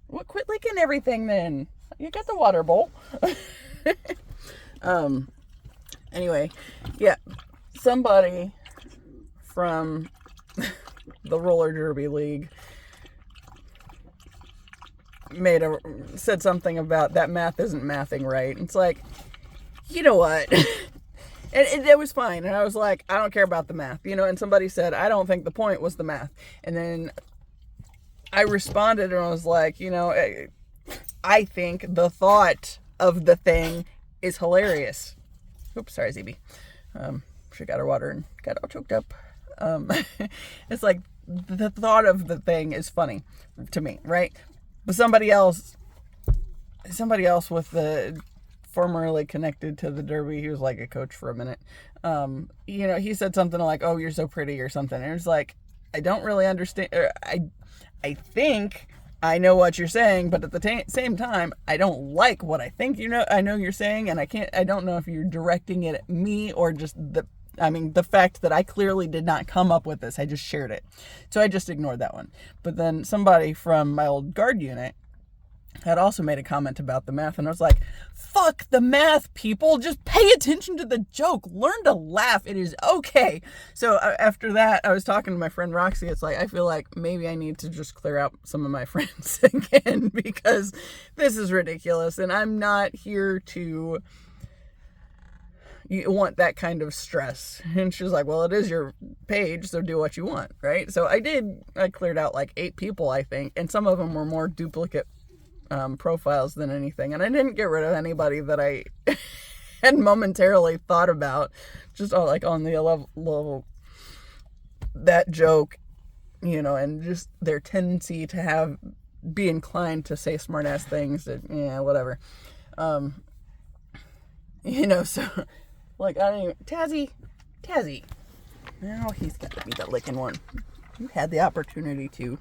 [SPEAKER 1] Well, quit licking everything then. You got the water bowl. Anyway, yeah, somebody from the roller derby league said something about that math isn't mathing right. It's like, you know what? And it was fine. And I was like, I don't care about the math, and somebody said, I don't think the point was the math. And then I responded and I was like, I think the thought of the thing is hilarious. Oops, sorry, ZB. She got her water and got all choked up. It's like, the thought of the thing is funny to me, right? But somebody else with the formerly connected to the derby, he was like a coach for a minute, he said something like, oh, you're so pretty or something, and it was like, I don't really understand, I think I know what you're saying, but at the same time, I don't like what I think I know you're saying, and I don't know if you're directing it at me or just the fact that I clearly did not come up with this, I just shared it. So I just ignored that one. But then somebody from my old guard unit had also made a comment about the math, and I was like, fuck the math, people, just pay attention to the joke, learn to laugh, it is okay. So after that, I was talking to my friend Roxy. It's like, I feel like maybe I need to just clear out some of my friends again, because this is ridiculous, and I'm not here to want that kind of stress. And she was like, well, it is your page, so do what you want, right? So I cleared out like 8 people, I think, and some of them were more duplicate profiles than anything, and I didn't get rid of anybody that I had momentarily thought about, just all like on the level that joke, and just their tendency to be inclined to say smart ass things that, whatever, so Like, I don't even, Tazzy. Now he's got to be the licking one. You had the opportunity to.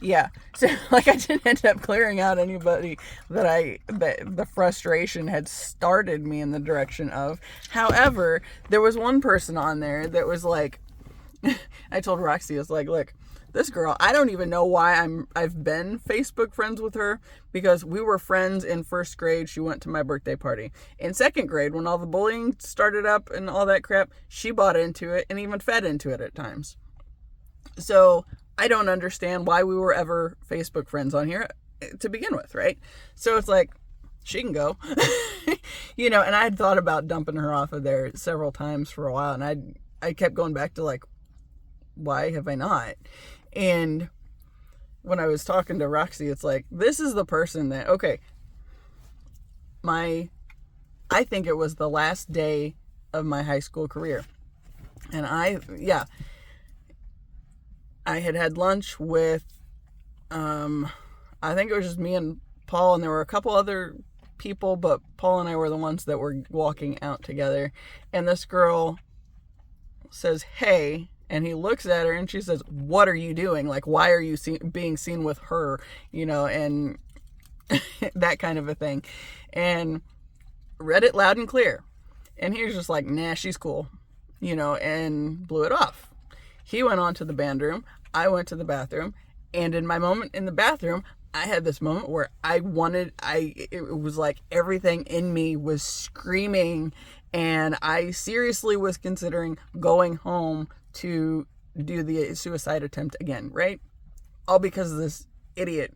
[SPEAKER 1] Yeah. So, like, I didn't end up clearing out anybody that the frustration had started me in the direction of. However, there was one person on there that was like, I told Roxy, I was like, look, this girl, I don't even know why I've been Facebook friends with her, because we were friends in first grade. She went to my birthday party. In second grade, when all the bullying started up and all that crap, she bought into it and even fed into it at times. So I don't understand why we were ever Facebook friends on here to begin with, right? So it's like, she can go. And I had thought about dumping her off of there several times for a while, and I kept going back to, like, why have I not? And when I was talking to Roxy, it's like, this is the person that, okay, I think it was the last day of my high school career. And I had lunch with, I think it was just me and Paul, and there were a couple other people, but Paul and I were the ones that were walking out together. And this girl says, hey, and he looks at her and she says, what are you doing? Like, why are you being seen with her? And that kind of a thing. And read it loud and clear. And he was just like, nah, she's cool, and blew it off. He went on to the band room. I went to the bathroom. And in my moment in the bathroom, I had this moment where it was like everything in me was screaming. And I seriously was considering going home to do the suicide attempt again, right? All because this idiot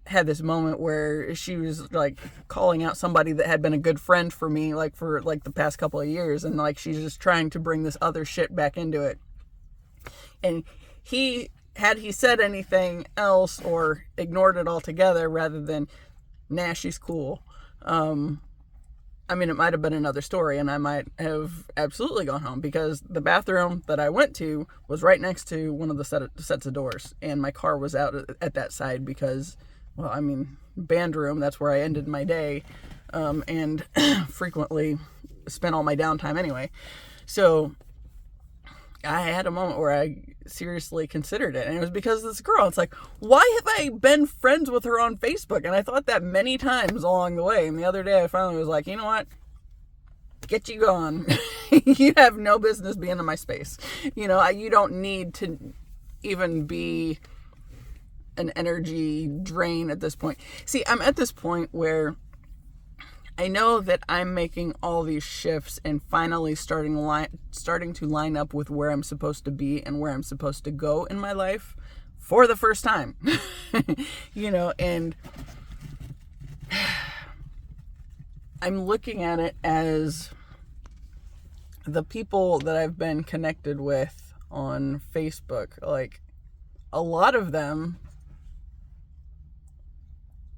[SPEAKER 1] had this moment where she was like calling out somebody that had been a good friend for me, like for like the past couple of years. And like, she's just trying to bring this other shit back into it. And had he said anything else or ignored it altogether rather than, nah, she's cool, it might have been another story, and I might have absolutely gone home, because the bathroom that I went to was right next to one of the sets of doors, and my car was out at that side because, band room, that's where I ended my day, and frequently spent all my downtime anyway. So I had a moment where I seriously considered it, and it was because of this girl. It's like, why have I been friends with her on Facebook? And I thought that many times along the way, and the other day I finally was like, you know what, get you gone. You have no business being in my space. You don't need to even be an energy drain at this point. See, I'm at this point where I know that I'm making all these shifts and finally starting to line up with where I'm supposed to be and where I'm supposed to go in my life for the first time. And I'm looking at it as the people that I've been connected with on Facebook, like, a lot of them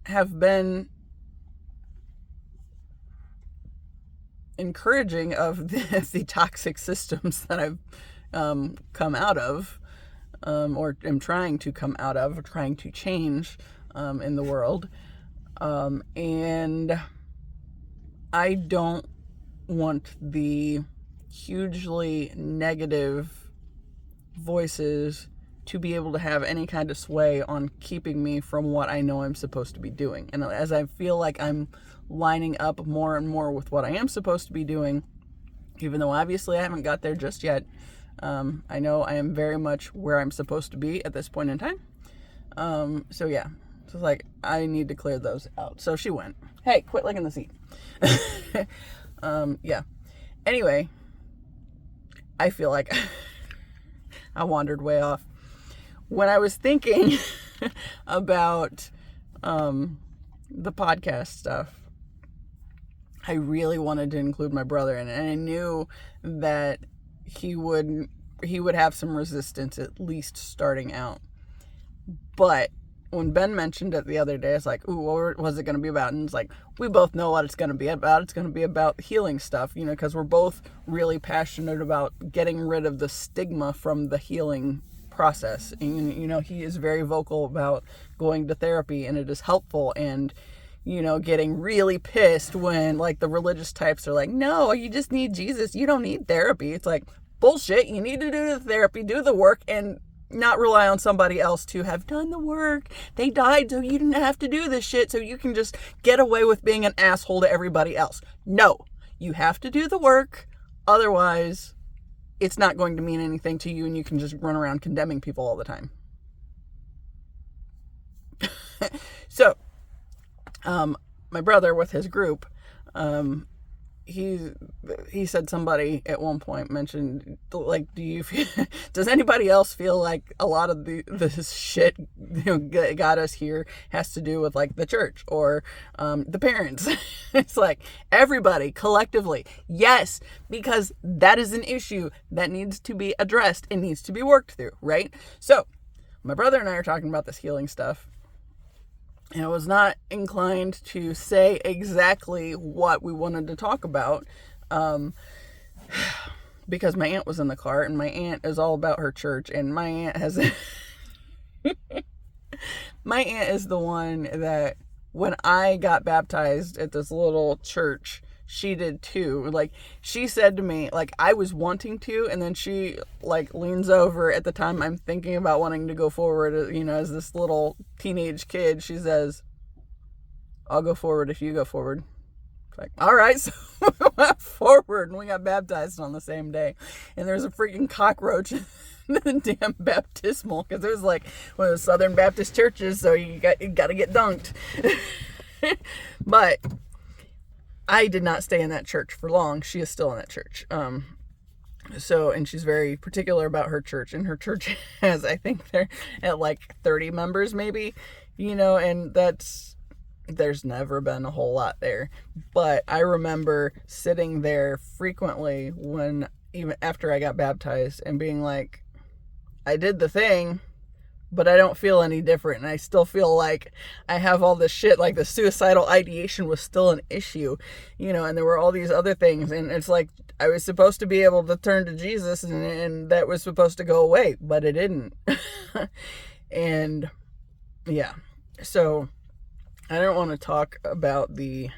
[SPEAKER 1] have been encouraging of the toxic systems that I've come out of, or am trying to come out of, or trying to change in the world. And I don't want the hugely negative voices to be able to have any kind of sway on keeping me from what I know I'm supposed to be doing. And as I feel like I'm lining up more and more with what I am supposed to be doing, even though obviously I haven't got there just yet, I know I am very much where I'm supposed to be at this point in time. So yeah, so it's like, I need to clear those out. So she went, hey, quit licking the seat. Yeah. Anyway, I feel like I wandered way off. When I was thinking about the podcast stuff, I really wanted to include my brother in it, and I knew that he would have some resistance, at least starting out. But when Ben mentioned it the other day, it's like, ooh, what was it going to be about? And it's like, we both know what it's going to be about. It's going to be about healing stuff, because we're both really passionate about getting rid of the stigma from the healing process. And, he is very vocal about going to therapy, and it is helpful, and getting really pissed when like the religious types are like, no, you just need Jesus. You don't need therapy. It's like, bullshit. You need to do the therapy, do the work, and not rely on somebody else to have done the work. They died so you didn't have to do this shit, so you can just get away with being an asshole to everybody else. No, you have to do the work. Otherwise, it's not going to mean anything to you, and you can just run around condemning people all the time. So, my brother with his group, he said somebody at one point mentioned, like, does anybody else feel like a lot of this shit got us here has to do with like the church or the parents? It's like everybody collectively, yes, because that is an issue that needs to be addressed and needs to be worked through, right? So my brother and I are talking about this healing stuff. And I was not inclined to say exactly what we wanted to talk about because my aunt was in the car, and my aunt is all about her church, and my aunt has my aunt is the one that when I got baptized at this little church, she did too. Like, she said to me, like, I was wanting to, and then she like leans over at the time I'm thinking about wanting to go forward, as this little teenage kid. She says, I'll go forward if you go forward. It's like, all right. So we went forward and we got baptized on the same day. And there's a freaking cockroach in the damn baptismal, because it was like one of the Southern Baptist churches, so you got to get dunked. But I did not stay in that church for long. She is still in that church. And she's very particular about her church, and her church has, I think they're at like 30 members maybe, and there's never been a whole lot there. But I remember sitting there frequently even after I got baptized and being like, I did the thing, but I don't feel any different. And I still feel like I have all this shit, like the suicidal ideation was still an issue, and there were all these other things. And it's like, I was supposed to be able to turn to Jesus, and that was supposed to go away, but it didn't. And yeah, so I don't want to talk about the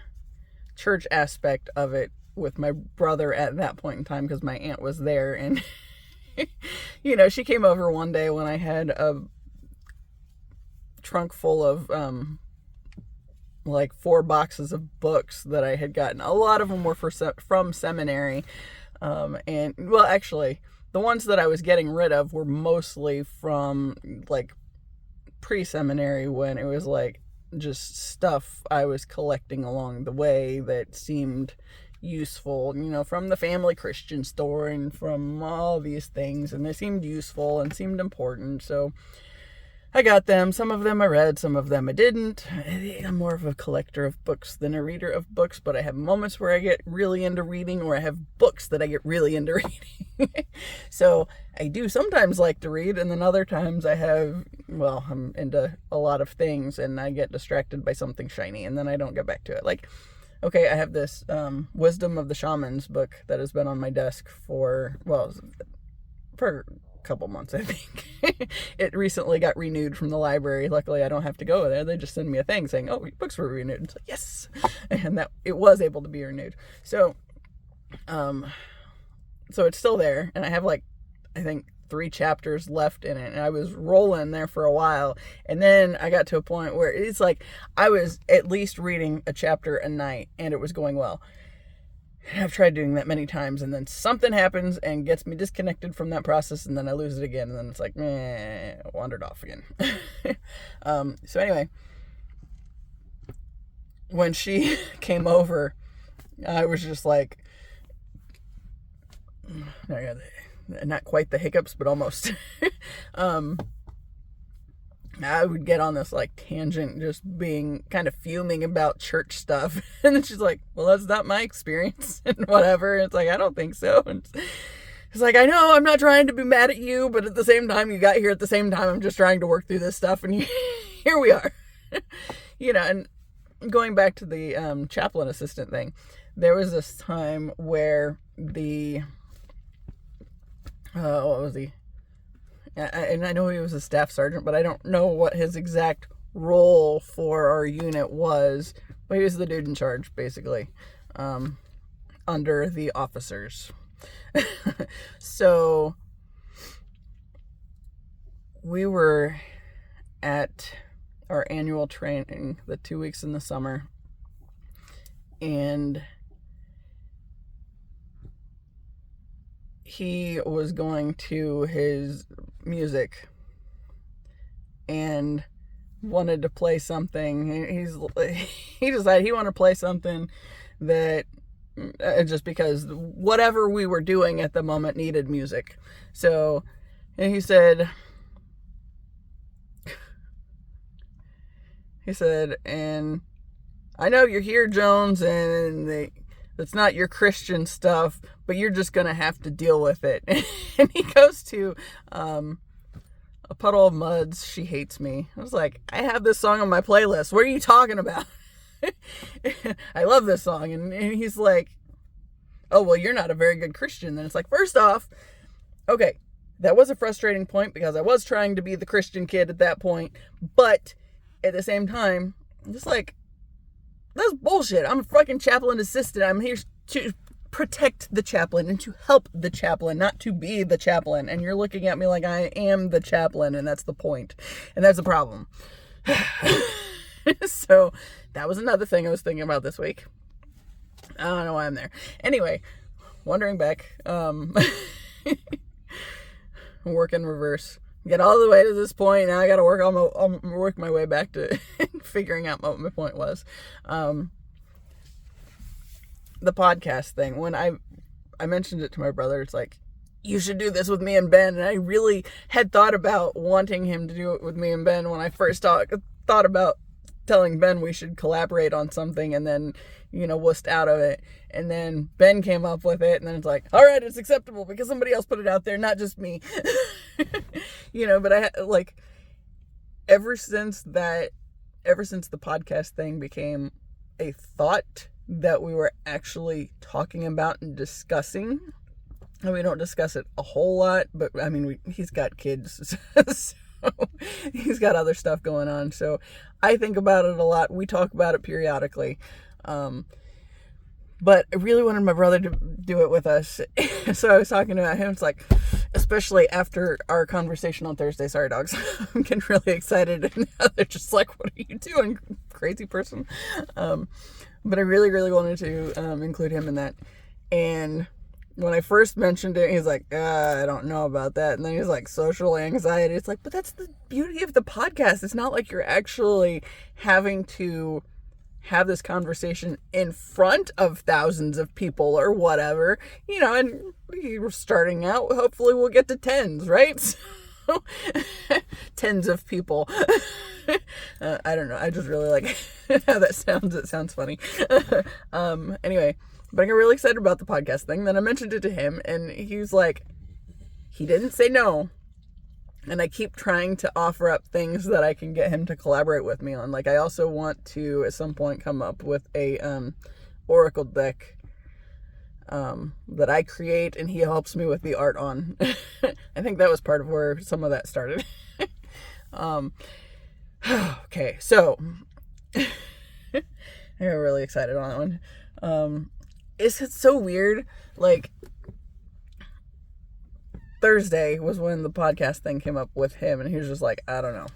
[SPEAKER 1] church aspect of it with my brother at that point in time, because my aunt was there, and she came over one day when I had a trunk full of like 4 boxes of books that I had gotten. A lot of them were from seminary, and well, actually the ones that I was getting rid of were mostly from like pre-seminary, when it was like just stuff I was collecting along the way that seemed useful, from the family Christian store and from all these things, and they seemed useful and seemed important, so I got them. Some of them I read, some of them I didn't. I'm more of a collector of books than a reader of books, but I have moments where I get really into reading, or I have books that I get really into reading. So I do sometimes like to read, and then other times I'm into a lot of things, and I get distracted by something shiny, and then I don't get back to it. Like, okay, I have this Wisdom of the Shamans book that has been on my desk for a couple months, I think. It recently got renewed from the library. Luckily, I don't have to go there. They just send me a thing saying, oh, your books were renewed. It's like, yes. And that it was able to be renewed. So it's still there, and I have like, I think 3 chapters left in it, and I was rolling there for a while, and then I got to a point where it's like I was at least reading a chapter a night, and it was going well. I've tried doing that many times, and then something happens and gets me disconnected from that process, and then I lose it again, and then it's like, wandered off again. So anyway, when she came over, I was just like, not quite the hiccups, but almost. I would get on this like tangent, just being kind of fuming about church stuff. And then she's like, well, that's not my experience and whatever. And it's like, I don't think so. And it's like, I know I'm not trying to be mad at you, but at the same time, you got here at the same time. I'm just trying to work through this stuff. And here we are, and going back to the chaplain assistant thing, there was this time where what was he? And I know he was a staff sergeant, but I don't know what his exact role for our unit was, but he was the dude in charge, basically, under the officers. So we were at our annual training, the 2 weeks in the summer, and he was going to his music and wanted to play something. He decided he wanted to play something that just because whatever we were doing at the moment needed music. So, and he said, and I know you're here, Jones, and it's not your Christian stuff, but you're just going to have to deal with it. And he goes to A Puddle of Mud's She Hates Me. I was like, I have this song on my playlist. What are you talking about? I love this song. And he's like, oh, well, you're not a very good Christian. Then it's like, first off, okay, that was a frustrating point because I was trying to be the Christian kid at that point. But at the same time, I'm just like, that's bullshit. I'm a fucking chaplain assistant. I'm here to protect the chaplain and to help the chaplain, not to be the chaplain. And you're looking at me like I am the chaplain, and that's the point. And that's the problem. So that was another thing I was thinking about this week. I don't know why I'm there. Anyway, wandering back, work in reverse. Get all the way to this point. Now I got to work my way back to figuring out what my point was. The podcast thing. When I mentioned it to my brother, it's like, you should do this with me and Ben. And I really had thought about wanting him to do it with me and Ben when I first thought about telling Ben we should collaborate on something, and then, wussed out of it. And then Ben came up with it, and then it's like, all right, it's acceptable because somebody else put it out there, not just me. But I like, ever since the podcast thing became a thought that we were actually talking about and discussing, and we don't discuss it a whole lot, but I mean, he's got kids, so he's got other stuff going on. So I think about it a lot. We talk about it periodically. But I really wanted my brother to do it with us. So I was talking about him. It's like, especially after our conversation on Thursday. Sorry, dogs. I'm getting really excited. And now they're just like, what are you doing, crazy person? But I really, really wanted to include him in that. And when I first mentioned it, he's like, I don't know about that. And then he's like, social anxiety. It's like, but that's the beauty of the podcast. It's not like you're actually having to have this conversation in front of thousands of people or whatever, and we're starting out. Hopefully we'll get to tens, right? So, tens of people. I don't know. I just really like how that sounds. It sounds funny. Anyway, but I got really excited about the podcast thing. Then I mentioned it to him, and he was like, he didn't say no. And I keep trying to offer up things that I can get him to collaborate with me on. Like, I also want to, at some point, come up with a Oracle deck that I create, and he helps me with the art on. I think that was part of where some of that started. Okay, so I got really excited on that one. It's so weird. Like, Thursday was when the podcast thing came up with him, and he was just like, I don't know.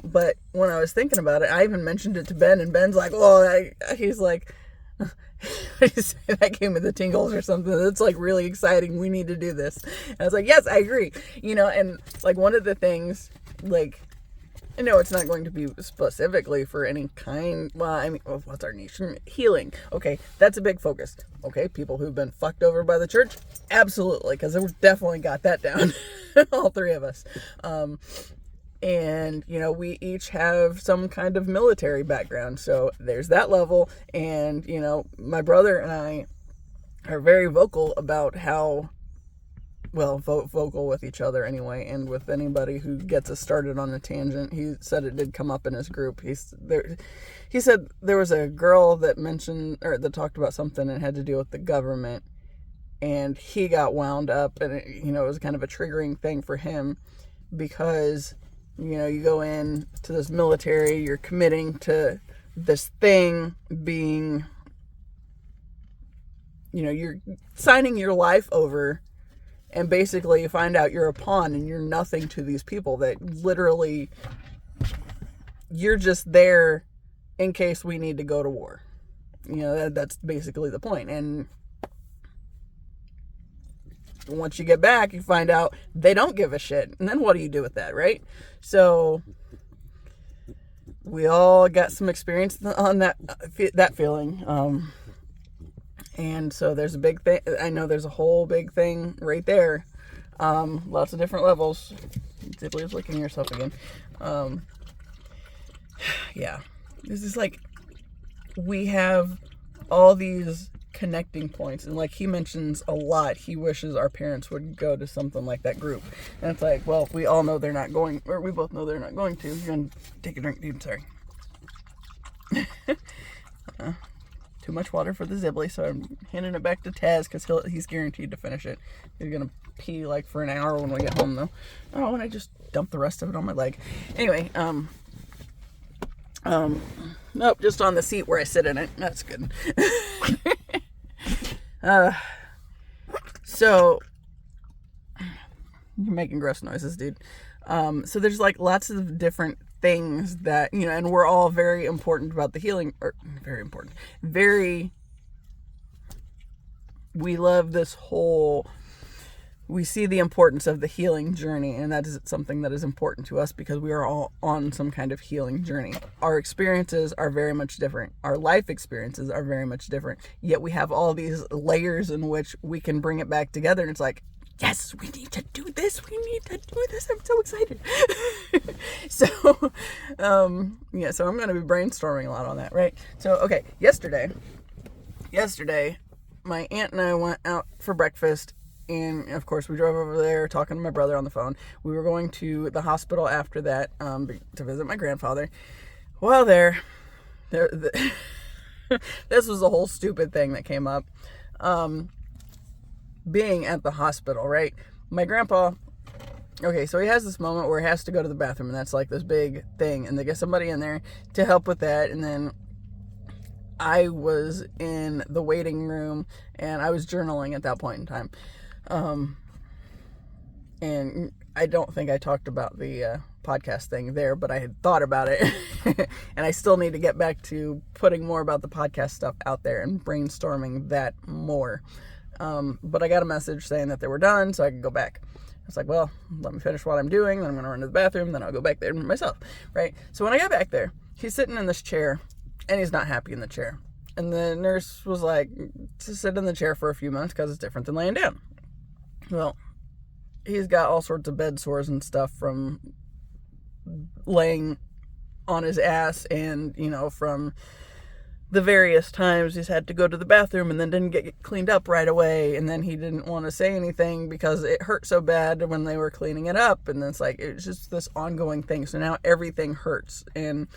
[SPEAKER 1] But when I was thinking about it, I even mentioned it to Ben, and Ben's like, well, he's like, that gave me the tingles or something. That's like really exciting. We need to do this. And I was like, yes, I agree. And like one of the things, like, I know it's not going to be specifically for any kind, well, I mean, what's our niche? Healing. Okay, that's a big focus. Okay, people who've been fucked over by the church? Absolutely, because we've definitely got that down. All three of us. And, we each have some kind of military background, so there's that level. And, my brother and I are very vocal about how, vocal with each other anyway, and with anybody who gets us started on a tangent. He said it did come up in his group. He said there was a girl that mentioned, or that talked about something and had to do with the government, and he got wound up, and it was kind of a triggering thing for him, because you go in to this military, you're committing to this thing being, you're signing your life over, and basically you find out you're a pawn and you're nothing to these people that literally you're just there in case we need to go to war. That's basically the point. And once you get back, you find out they don't give a shit. And then what do you do with that, right? So we all got some experience on that feeling. And so there's a big thing. I know there's a whole big thing right there. Lots of different levels. Dibley is licking yourself again. Yeah. This is like, we have all these connecting points, and like he mentions a lot, he wishes our parents would go to something like that group. And it's like, well, we all know they're not going, or we both know they're not going to. You're gonna take a drink, dude. Sorry. Too much water for the Zibley, so I'm handing it back to Taz because he's guaranteed to finish it. He's gonna pee like for an hour when we get home, though. Oh, and I just dumped the rest of it on my leg. Anyway, nope, just on the seat where I sit in it. That's good. So you're making gross noises, dude. So there's like lots of different things that, and we're all very important about the healing, or very important, we love this whole, we see the importance of the healing journey, and that is something that is important to us because we are all on some kind of healing journey. Our experiences are very much different. Our life experiences are very much different. Yet we have all these layers in which we can bring it back together, and it's like, yes, we need to do this. We need to do this. I'm so excited. So I'm going to be brainstorming a lot on that, right? So, okay, yesterday, my aunt and I went out for breakfast. And, of course, we drove over there talking to my brother on the phone. We were going to the hospital after that to visit my grandfather. While there this was a whole stupid thing that came up. Being at the hospital, right? My grandpa, okay, so he has this moment where he has to go to the bathroom, and that's like this big thing. And they get somebody in there to help with that. And then I was in the waiting room, and I was journaling at that point in time. And I don't think I talked about the podcast thing there, but I had thought about it. And I still need to get back to putting more about the podcast stuff out there and brainstorming that more. But I got a message saying that they were done, so I could go back. I was like, well, let me finish what I'm doing, then I'm going to run to the bathroom, then I'll go back there myself, right? So when I got back there, he's sitting in this chair, and he's not happy in the chair. And the nurse was like, to sit in the chair for a few minutes because it's different than laying down. Well, he's got all sorts of bed sores and stuff from laying on his ass and, from the various times he's had to go to the bathroom and then didn't get cleaned up right away. And then he didn't want to say anything because it hurt so bad when they were cleaning it up. And it's like, it's just this ongoing thing. So now everything hurts. And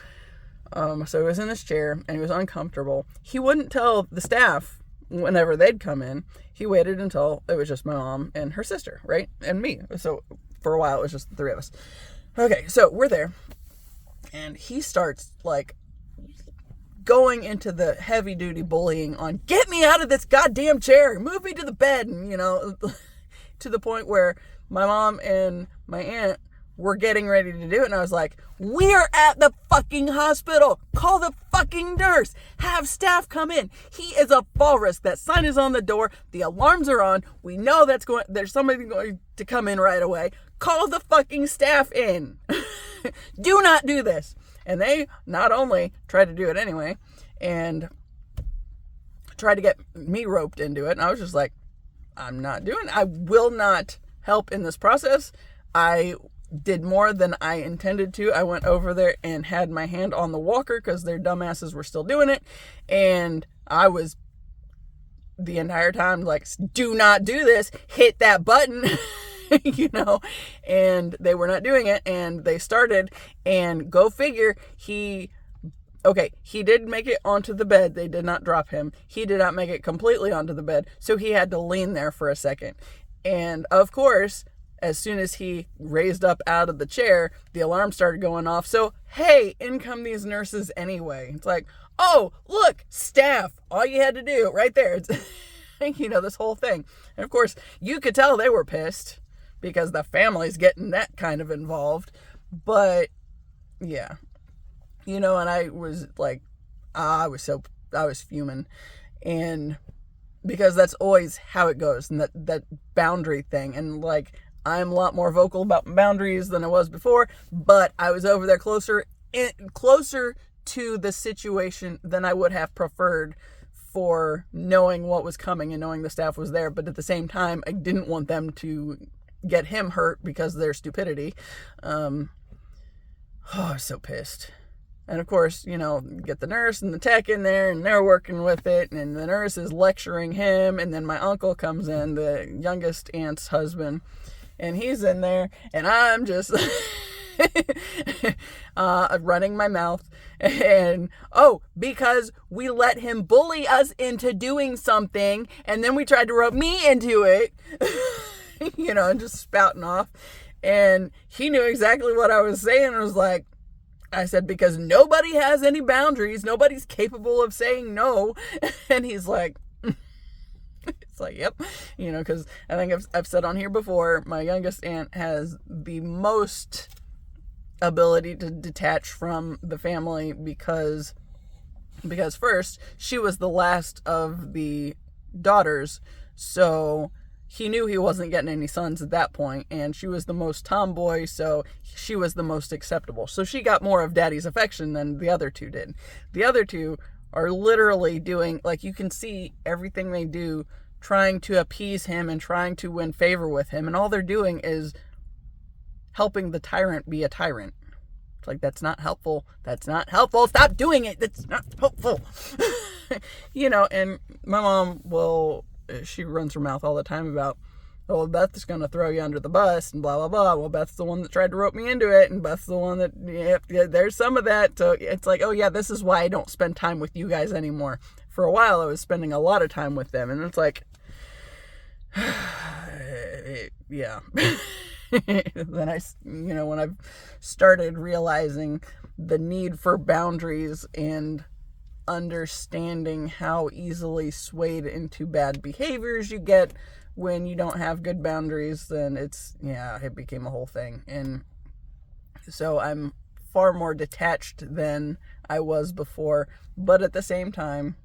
[SPEAKER 1] so he was in this chair and he was uncomfortable. He wouldn't tell the staff whenever they'd come in. He waited until it was just my mom and her sister, right? And me. So for a while, it was just the three of us. Okay, so we're there. And he starts, like, going into the heavy-duty bullying on, get me out of this goddamn chair, move me to the bed, and, to the point where my mom and my aunt were getting ready to do it, and I was like, we're at the fucking hospital, call the fucking nurse, have staff come in, he is a fall risk, that sign is on the door, the alarms are on, we know there's somebody going to come in right away, call the fucking staff in, do not do this. And they not only tried to do it anyway, and tried to get me roped into it. And I was just like, I will not help in this process. I did more than I intended to. I went over there and had my hand on the walker because their dumbasses were still doing it. And I was the entire time like, do not do this. Hit that button. And they were not doing it, and they started, and go figure, he did make it onto the bed. They did not drop him. He did not make it completely onto the bed, so he had to lean there for a second. And of course, as soon as he raised up out of the chair, the alarm started going off. So, hey, in come these nurses anyway. It's like, oh, look, staff, all you had to do right there. It's, this whole thing. And of course, you could tell they were pissed because the family's getting that kind of involved. But yeah, and I was like, I was fuming. And because that's always how it goes, and that boundary thing. And like, I'm a lot more vocal about boundaries than I was before, but I was over there closer to the situation than I would have preferred, for knowing what was coming and knowing the staff was there. But at the same time, I didn't want them to get him hurt because of their stupidity. I was so pissed. And of course, get the nurse and the tech in there, and they're working with it, and the nurse is lecturing him, and then my uncle comes in, the youngest aunt's husband, and he's in there, and I'm just running my mouth, and because we let him bully us into doing something, and then we tried to rope me into it, and just spouting off, and he knew exactly what I was saying, and was like, I said, because nobody has any boundaries, nobody's capable of saying no, and he's like, it's like, yep, because I think I've said on here before, my youngest aunt has the most ability to detach from the family because first, she was the last of the daughters, so he knew he wasn't getting any sons at that point, and she was the most tomboy, so she was the most acceptable. So she got more of daddy's affection than the other two did. The other two are literally doing, like, you can see everything they do, trying to appease him and trying to win favor with him, and all they're doing is helping the tyrant be a tyrant. It's like, that's not helpful. That's not helpful. Stop doing it. That's not helpful. And my mom she runs her mouth all the time about, oh, Beth's going to throw you under the bus and blah, blah, blah. Well, Beth's the one that tried to rope me into it, and Beth's the one that, yeah, there's some of that. So it's like, oh yeah, this is why I don't spend time with you guys anymore. For a while, I was spending a lot of time with them, and it's like, yeah. Then when I've started realizing the need for boundaries and understanding how easily swayed into bad behaviors you get when you don't have good boundaries, then it became a whole thing. And so I'm far more detached than I was before, but at the same time,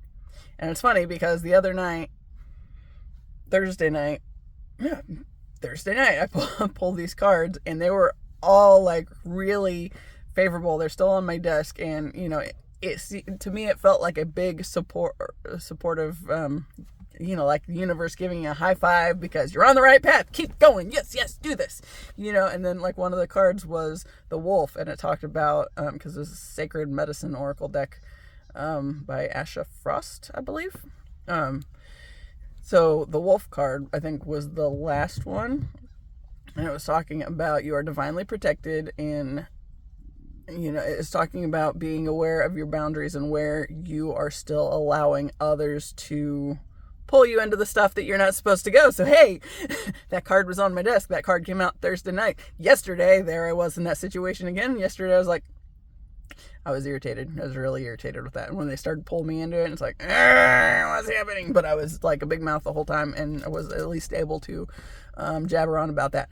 [SPEAKER 1] and it's funny because the other night, Thursday night, I pulled these cards, and they were all like really favorable. They're still on my desk, and to me, it felt like a big supportive, like the universe giving you a high five because you're on the right path. Keep going. Yes, do this. And then like one of the cards was the wolf, and it talked about, because it was a Sacred Medicine Oracle deck by Asha Frost, I believe. So the wolf card, I think, was the last one, and it was talking about you are divinely protected, and it's talking about being aware of your boundaries and where you are still allowing others to pull you into the stuff that you're not supposed to go. So, hey, that card was on my desk. That card came out Thursday night. Yesterday, there I was in that situation again. Yesterday, I was irritated. I was really irritated with that. And when they started pulling me into it, it's like, what's happening? But I was like a big mouth the whole time, and I was at least able to jabber on about that.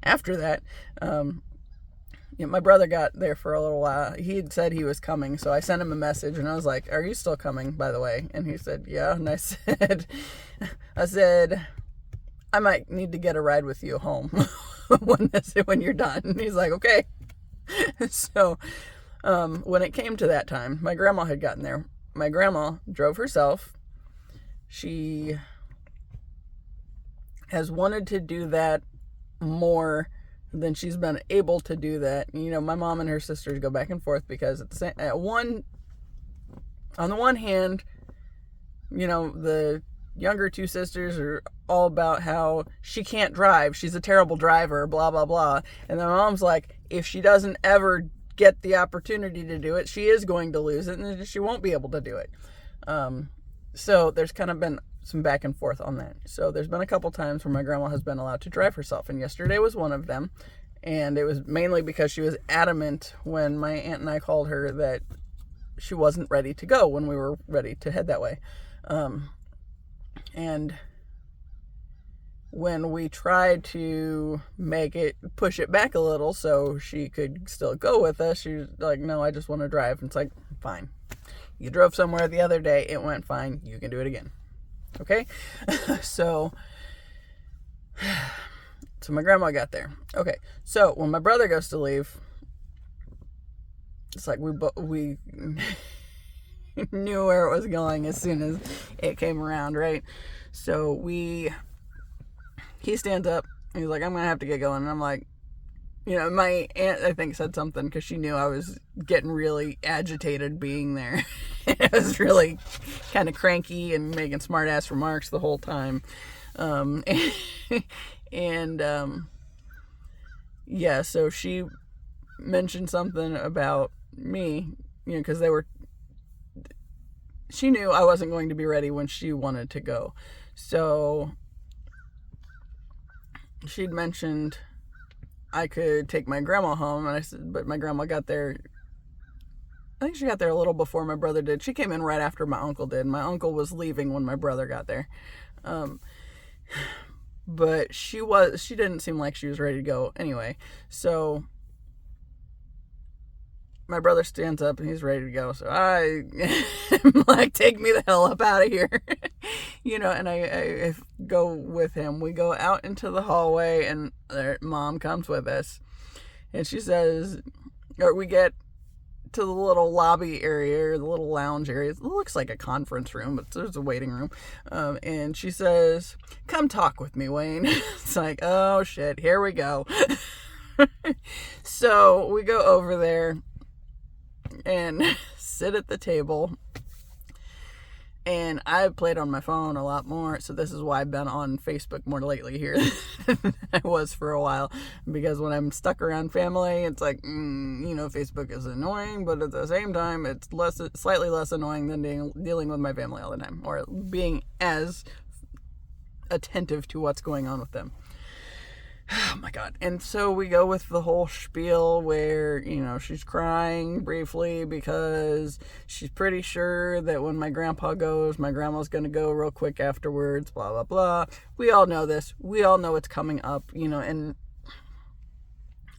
[SPEAKER 1] After that, my brother got there for a little while. He had said he was coming, so I sent him a message, and I was like, are you still coming, by the way? And he said, yeah. And I said, I might need to get a ride with you home when you're done. And he's like, okay. So when it came to that time, my grandma had gotten there. My grandma drove herself. She has wanted to do that more than she's been able to do that. My mom and her sisters go back and forth because on the one hand, the younger two sisters are all about how she can't drive, she's a terrible driver, blah blah blah, and then my mom's like, if she doesn't ever get the opportunity to do it, she is going to lose it, and she won't be able to do it. So there's kind of been some back and forth on that. So there's been a couple times where my grandma has been allowed to drive herself, and yesterday was one of them. And it was mainly because she was adamant when my aunt and I called her that she wasn't ready to go when we were ready to head that way. And when we tried to push it back a little so she could still go with us, she was like, no, I just want to drive. And it's like, fine. You drove somewhere the other day. It went fine. You can do it again. Okay? So my grandma got there. Okay. So when my brother goes to leave, it's like we knew where it was going as soon as it came around, right? So he stands up and he's like, I'm gonna have to get going. And I'm like, my aunt, I think, said something because she knew I was getting really agitated being there. I was really kind of cranky and making smart ass remarks the whole time. Yeah, so she mentioned something about me, because she knew I wasn't going to be ready when she wanted to go. So she'd mentioned I could take my grandma home, and I said, but my grandma got there, I think she got there a little before my brother did. She came in right after my uncle did. My uncle was leaving when my brother got there. But she didn't seem like she was ready to go anyway. So my brother stands up and he's ready to go. So I'm like, take me the hell up out of here. And I go with him. We go out into the hallway and Mom comes with us. And she says, or we get to the little lobby area, or the little lounge area. It looks like a conference room, but there's a waiting room. And she says, come talk with me, Wayne. It's like, oh shit, here we go. So we go over there and sit at the table. And I've played on my phone a lot more, so this is why I've been on Facebook more lately here than I was for a while. Because when I'm stuck around family, it's like, Facebook is annoying, but at the same time, it's slightly less annoying than dealing with my family all the time, or being as attentive to what's going on with them. Oh my God. And so we go with the whole spiel where, she's crying briefly because she's pretty sure that when my grandpa goes, my grandma's going to go real quick afterwards, blah, blah, blah. We all know this. We all know it's coming up, and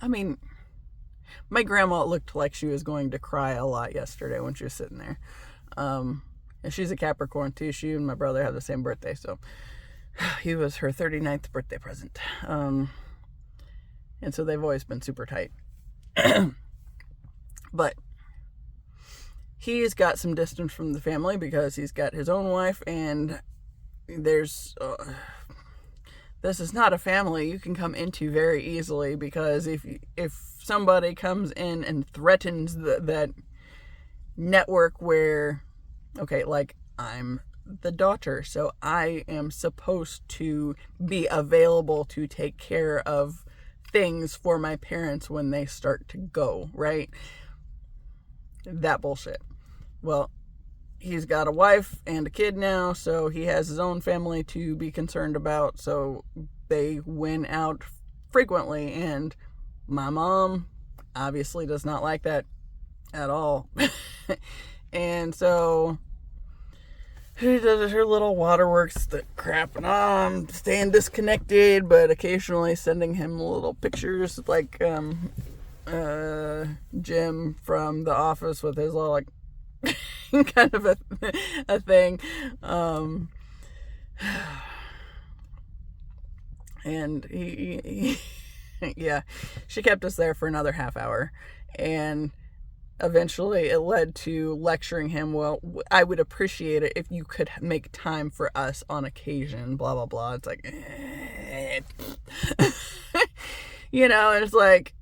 [SPEAKER 1] I mean, my grandma looked like she was going to cry a lot yesterday when she was sitting there. And she's a Capricorn too. She and my brother have the same birthday, so he was her 39th birthday present. And so they've always been super tight. But he's got some distance from the family because he's got his own wife, and this is not a family you can come into very easily, because if somebody comes in and threatens that network where, okay, like, I'm the daughter, so I am supposed to be available to take care of things for my parents when they start to go, right? That bullshit. Well, he's got a wife and a kid now, so he has his own family to be concerned about, so they win out frequently, and my mom obviously does not like that at all. And so she does her little waterworks, the crap, and I'm staying disconnected, but occasionally sending him little pictures, like Jim from The Office with his little, like, kind of a thing. And he yeah, she kept us there for another half hour, and eventually it led to lecturing him, well, I would appreciate it if you could make time for us on occasion, blah, blah, blah. It's like, and it's like,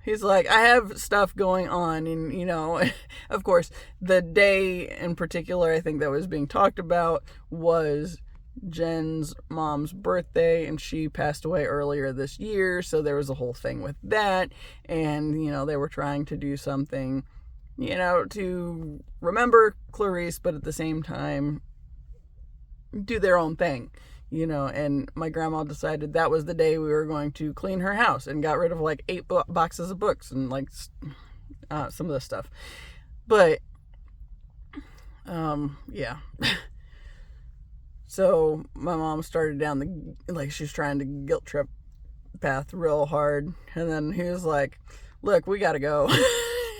[SPEAKER 1] he's like, I have stuff going on, and, of course, the day in particular, I think that was being talked about was Jen's mom's birthday, and she passed away earlier this year, so there was a whole thing with that, and they were trying to do something to remember Clarice, but at the same time do their own thing, and my grandma decided that was the day we were going to clean her house and got rid of like 8 boxes of books and like some of this stuff. But yeah. So my mom started down she's trying to guilt trip path real hard, and then he was like, look, we gotta go.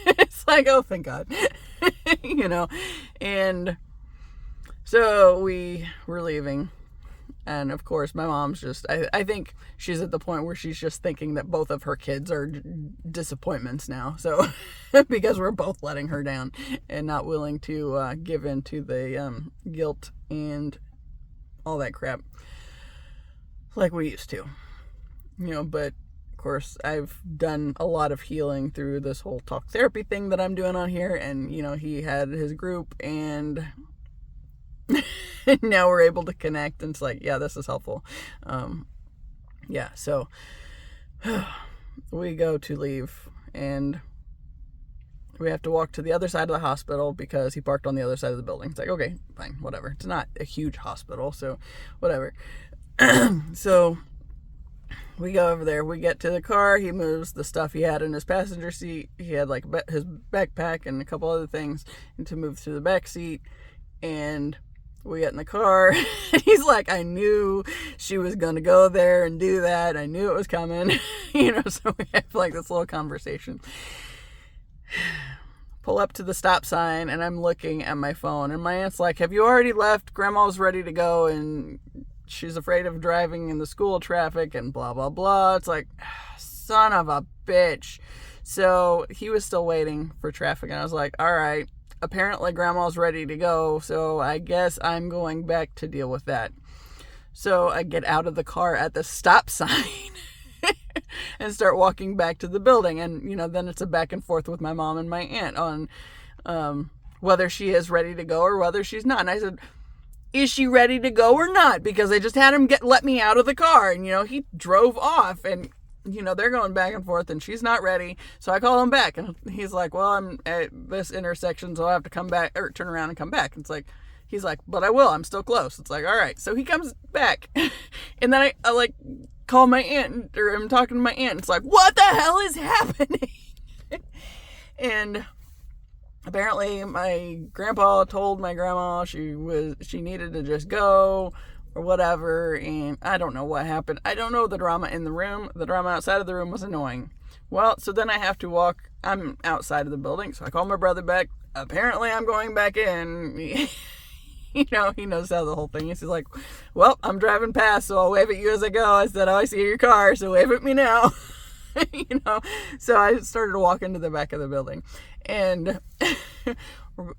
[SPEAKER 1] It's like, oh, thank God. And so we were leaving, and of course my mom's just, I think she's at the point where she's just thinking that both of her kids are disappointments now, so because we're both letting her down and not willing to give in to the guilt and all that crap like we used to, but of course I've done a lot of healing through this whole talk therapy thing that I'm doing on here, and he had his group, and now we're able to connect, and it's like, yeah, this is helpful. Yeah, so we go to leave, and we have to walk to the other side of the hospital because he parked on the other side of the building. It's like, okay, fine, whatever. It's not a huge hospital, so whatever. So we go over there. We get to the car. He moves the stuff he had in his passenger seat. He had like his backpack and a couple other things to move to the back seat. And we get in the car. And he's like, I knew she was going to go there and do that. I knew it was coming. So we have like this little conversation. Pull up to the stop sign, and I'm looking at my phone, and my aunt's like, have you already left? Grandma's ready to go, and she's afraid of driving in the school traffic and blah blah blah. It's like, son of a bitch. So he was still waiting for traffic, and I was like, all right, apparently grandma's ready to go, so I guess I'm going back to deal with that. So I get out of the car at the stop sign and start walking back to the building. And, then it's a back and forth with my mom and my aunt on whether she is ready to go or whether she's not. And I said, is she ready to go or not? Because I just had him let me out of the car, and, he drove off, and, they're going back and forth, and she's not ready. So I call him back, and he's like, well, I'm at this intersection, so I'll have to come back, or turn around and come back. And it's like, he's like, but I will, I'm still close. It's like, all right. So he comes back, and then I like call my aunt, or I'm talking to my aunt. It's like, what the hell is happening? And apparently my grandpa told my grandma she needed to just go or whatever, and I don't know what happened. I don't know the drama in the room. The drama outside of the room was annoying. Well, so then I have to walk. I'm outside of the building, so I call my brother back. Apparently I'm going back in. He knows how the whole thing is. He's like, well, I'm driving past, so I'll wave at you as I go. I said, oh, I see your car, so wave at me now. So I started to walk into the back of the building, and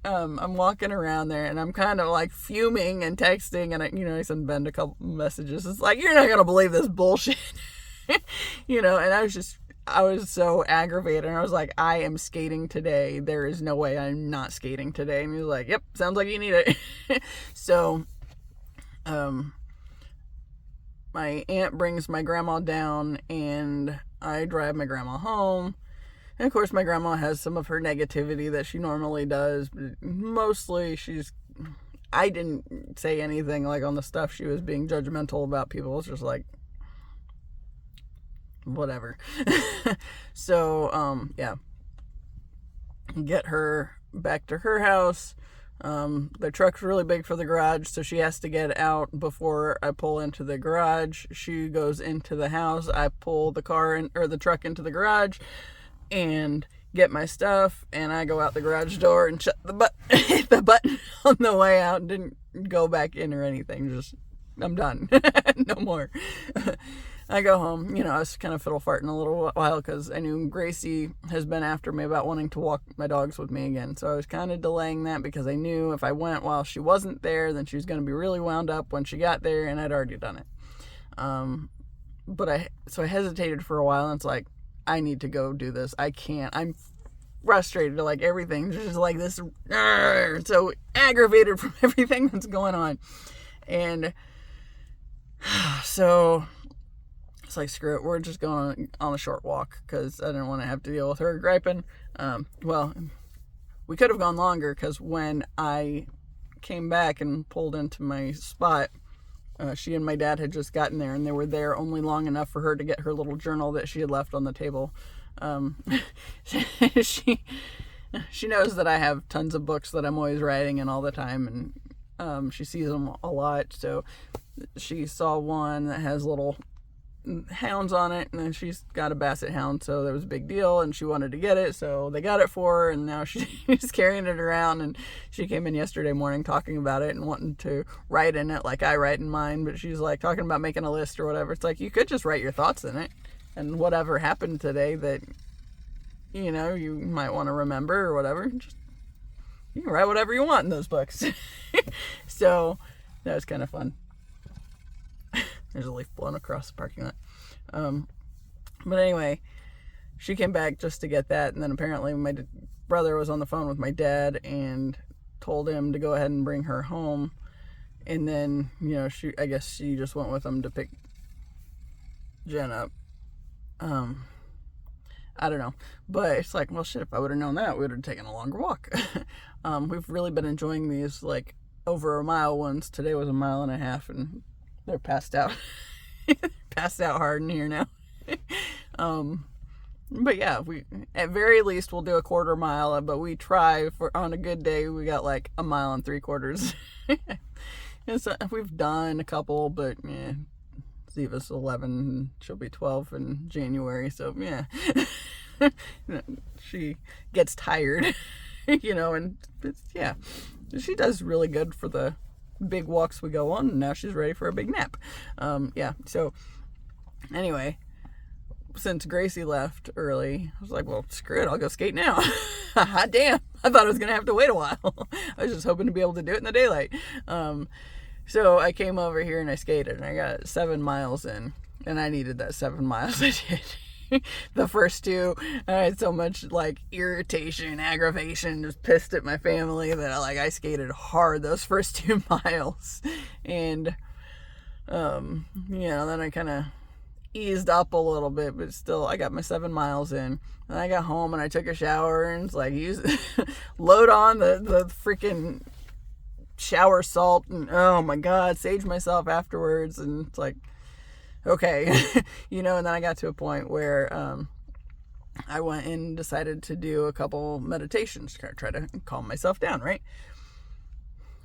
[SPEAKER 1] I'm walking around there, and I'm kind of like fuming and texting, and I send Ben a couple messages. It's like, you're not going to believe this bullshit. And I was so aggravated, and I was like, I am skating today. There is no way I'm not skating today. And he was like, yep, sounds like you need it. So, my aunt brings my grandma down, and I drive my grandma home. And of course, my grandma has some of her negativity that she normally does, but mostly I didn't say anything like on the stuff she was being judgmental about people. It's just like, whatever. So, yeah. Get her back to her house. The truck's really big for the garage, so she has to get out before I pull into the garage. She goes into the house. I pull the truck into the garage and get my stuff, and I go out the garage door and hit the button on the way out. Didn't go back in or anything. Just, I'm done. No more. I go home. I was kind of fiddle farting a little while because I knew Gracie has been after me about wanting to walk my dogs with me again. So I was kind of delaying that because I knew if I went while she wasn't there, then she was going to be really wound up when she got there, and I'd already done it. So I hesitated for a while, and it's like, I need to go do this. I can't. I'm frustrated. Like, everything's just like this. So aggravated from everything that's going on. And so it's like, screw it. We're just going on a short walk because I didn't want to have to deal with her griping. Well, we could have gone longer because when I came back and pulled into my spot, she and my dad had just gotten there, and they were there only long enough for her to get her little journal that she had left on the table. She knows that I have tons of books that I'm always writing in all the time, and she sees them a lot. So she saw one that has little hounds on it, and then she's got a basset hound, so that was a big deal, and she wanted to get it, so they got it for her, and now she's carrying it around. And she came in yesterday morning talking about it and wanting to write in it like I write in mine, but she's like talking about making a list or whatever. It's like, you could just write your thoughts in it, and whatever happened today that you might want to remember or whatever, just you can write whatever you want in those books. So that was kind of fun. There's a leaf blowing across the parking lot. But anyway, she came back just to get that, and then apparently my brother was on the phone with my dad and told him to go ahead and bring her home. And then, I guess she just went with him to pick Jen up. I don't know. But it's like, well, shit, if I would have known that, we would have taken a longer walk. We've really been enjoying these, like, over a mile ones. Today was 1.5 miles, and they're passed out. Passed out hard in here now. But yeah, we at very least we'll do a 1/4 mile, but we try for on a good day we got like 1.75 miles. And so we've done a couple, but yeah, Ziva's 11, she'll be 12 in January, so yeah. She gets tired, and yeah, she does really good for the big walks we go on, and now she's ready for a big nap. Yeah, so anyway, since Gracie left early, I was like, well, screw it, I'll go skate now. Hot damn, I thought I was gonna have to wait a while. I was just hoping to be able to do it in the daylight. So I came over here and I skated, and I got 7 miles in, and I needed that 7 miles. I did. The first 2, I had so much like irritation, aggravation, just pissed at my family that I skated hard those first 2 miles. And then I kind of eased up a little bit, but still I got my 7 miles in. And I got home and I took a shower, and it's like load on the freaking shower salt, and oh my god, sage myself afterwards. And it's like, okay. And then I got to a point where I went and decided to do a couple meditations to try to calm myself down, right?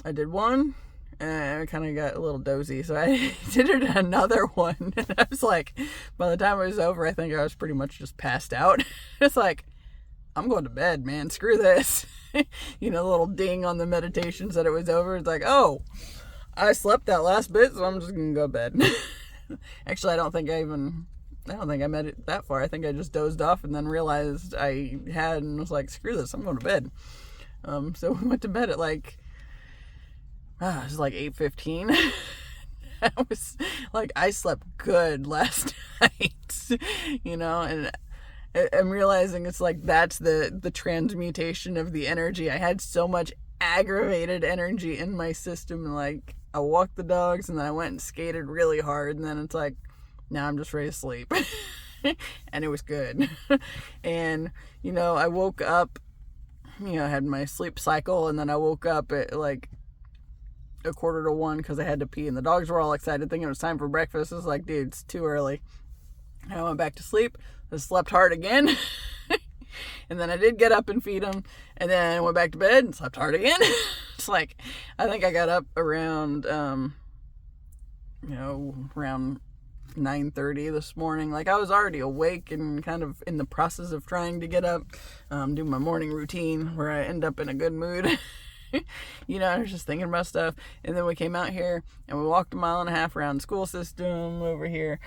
[SPEAKER 1] I did one, and I kind of got a little dozy, so I did another one, and I was like, by the time it was over, I think I was pretty much just passed out. It's like, I'm going to bed, man, screw this. The little ding on the meditations that it was over. It's like, oh, I slept that last bit, so I'm just gonna go to bed. Actually, I don't think I made it that far. I think I just dozed off and then realized I had, and was like, screw this, I'm going to bed. So we went to bed at it was like 8:15. I was like, I slept good last night, and I'm realizing it's like that's the transmutation of the energy. I had so much aggravated energy in my system, and like I walked the dogs, and then I went and skated really hard, and then it's like, now I'm just ready to sleep. And it was good. And I woke up, I had my sleep cycle, and then I woke up at like 1:45 because I had to pee, and the dogs were all excited thinking it was time for breakfast. I was like, dude, it's too early. And I went back to sleep. I slept hard again. And then I did get up and feed them, and then I went back to bed and slept hard again. It's like, I think I got up around around 9:30 this morning. Like, I was already awake and kind of in the process of trying to get up, do my morning routine where I end up in a good mood. I was just thinking about stuff. And then we came out here and we walked 1.5 miles around the school system over here.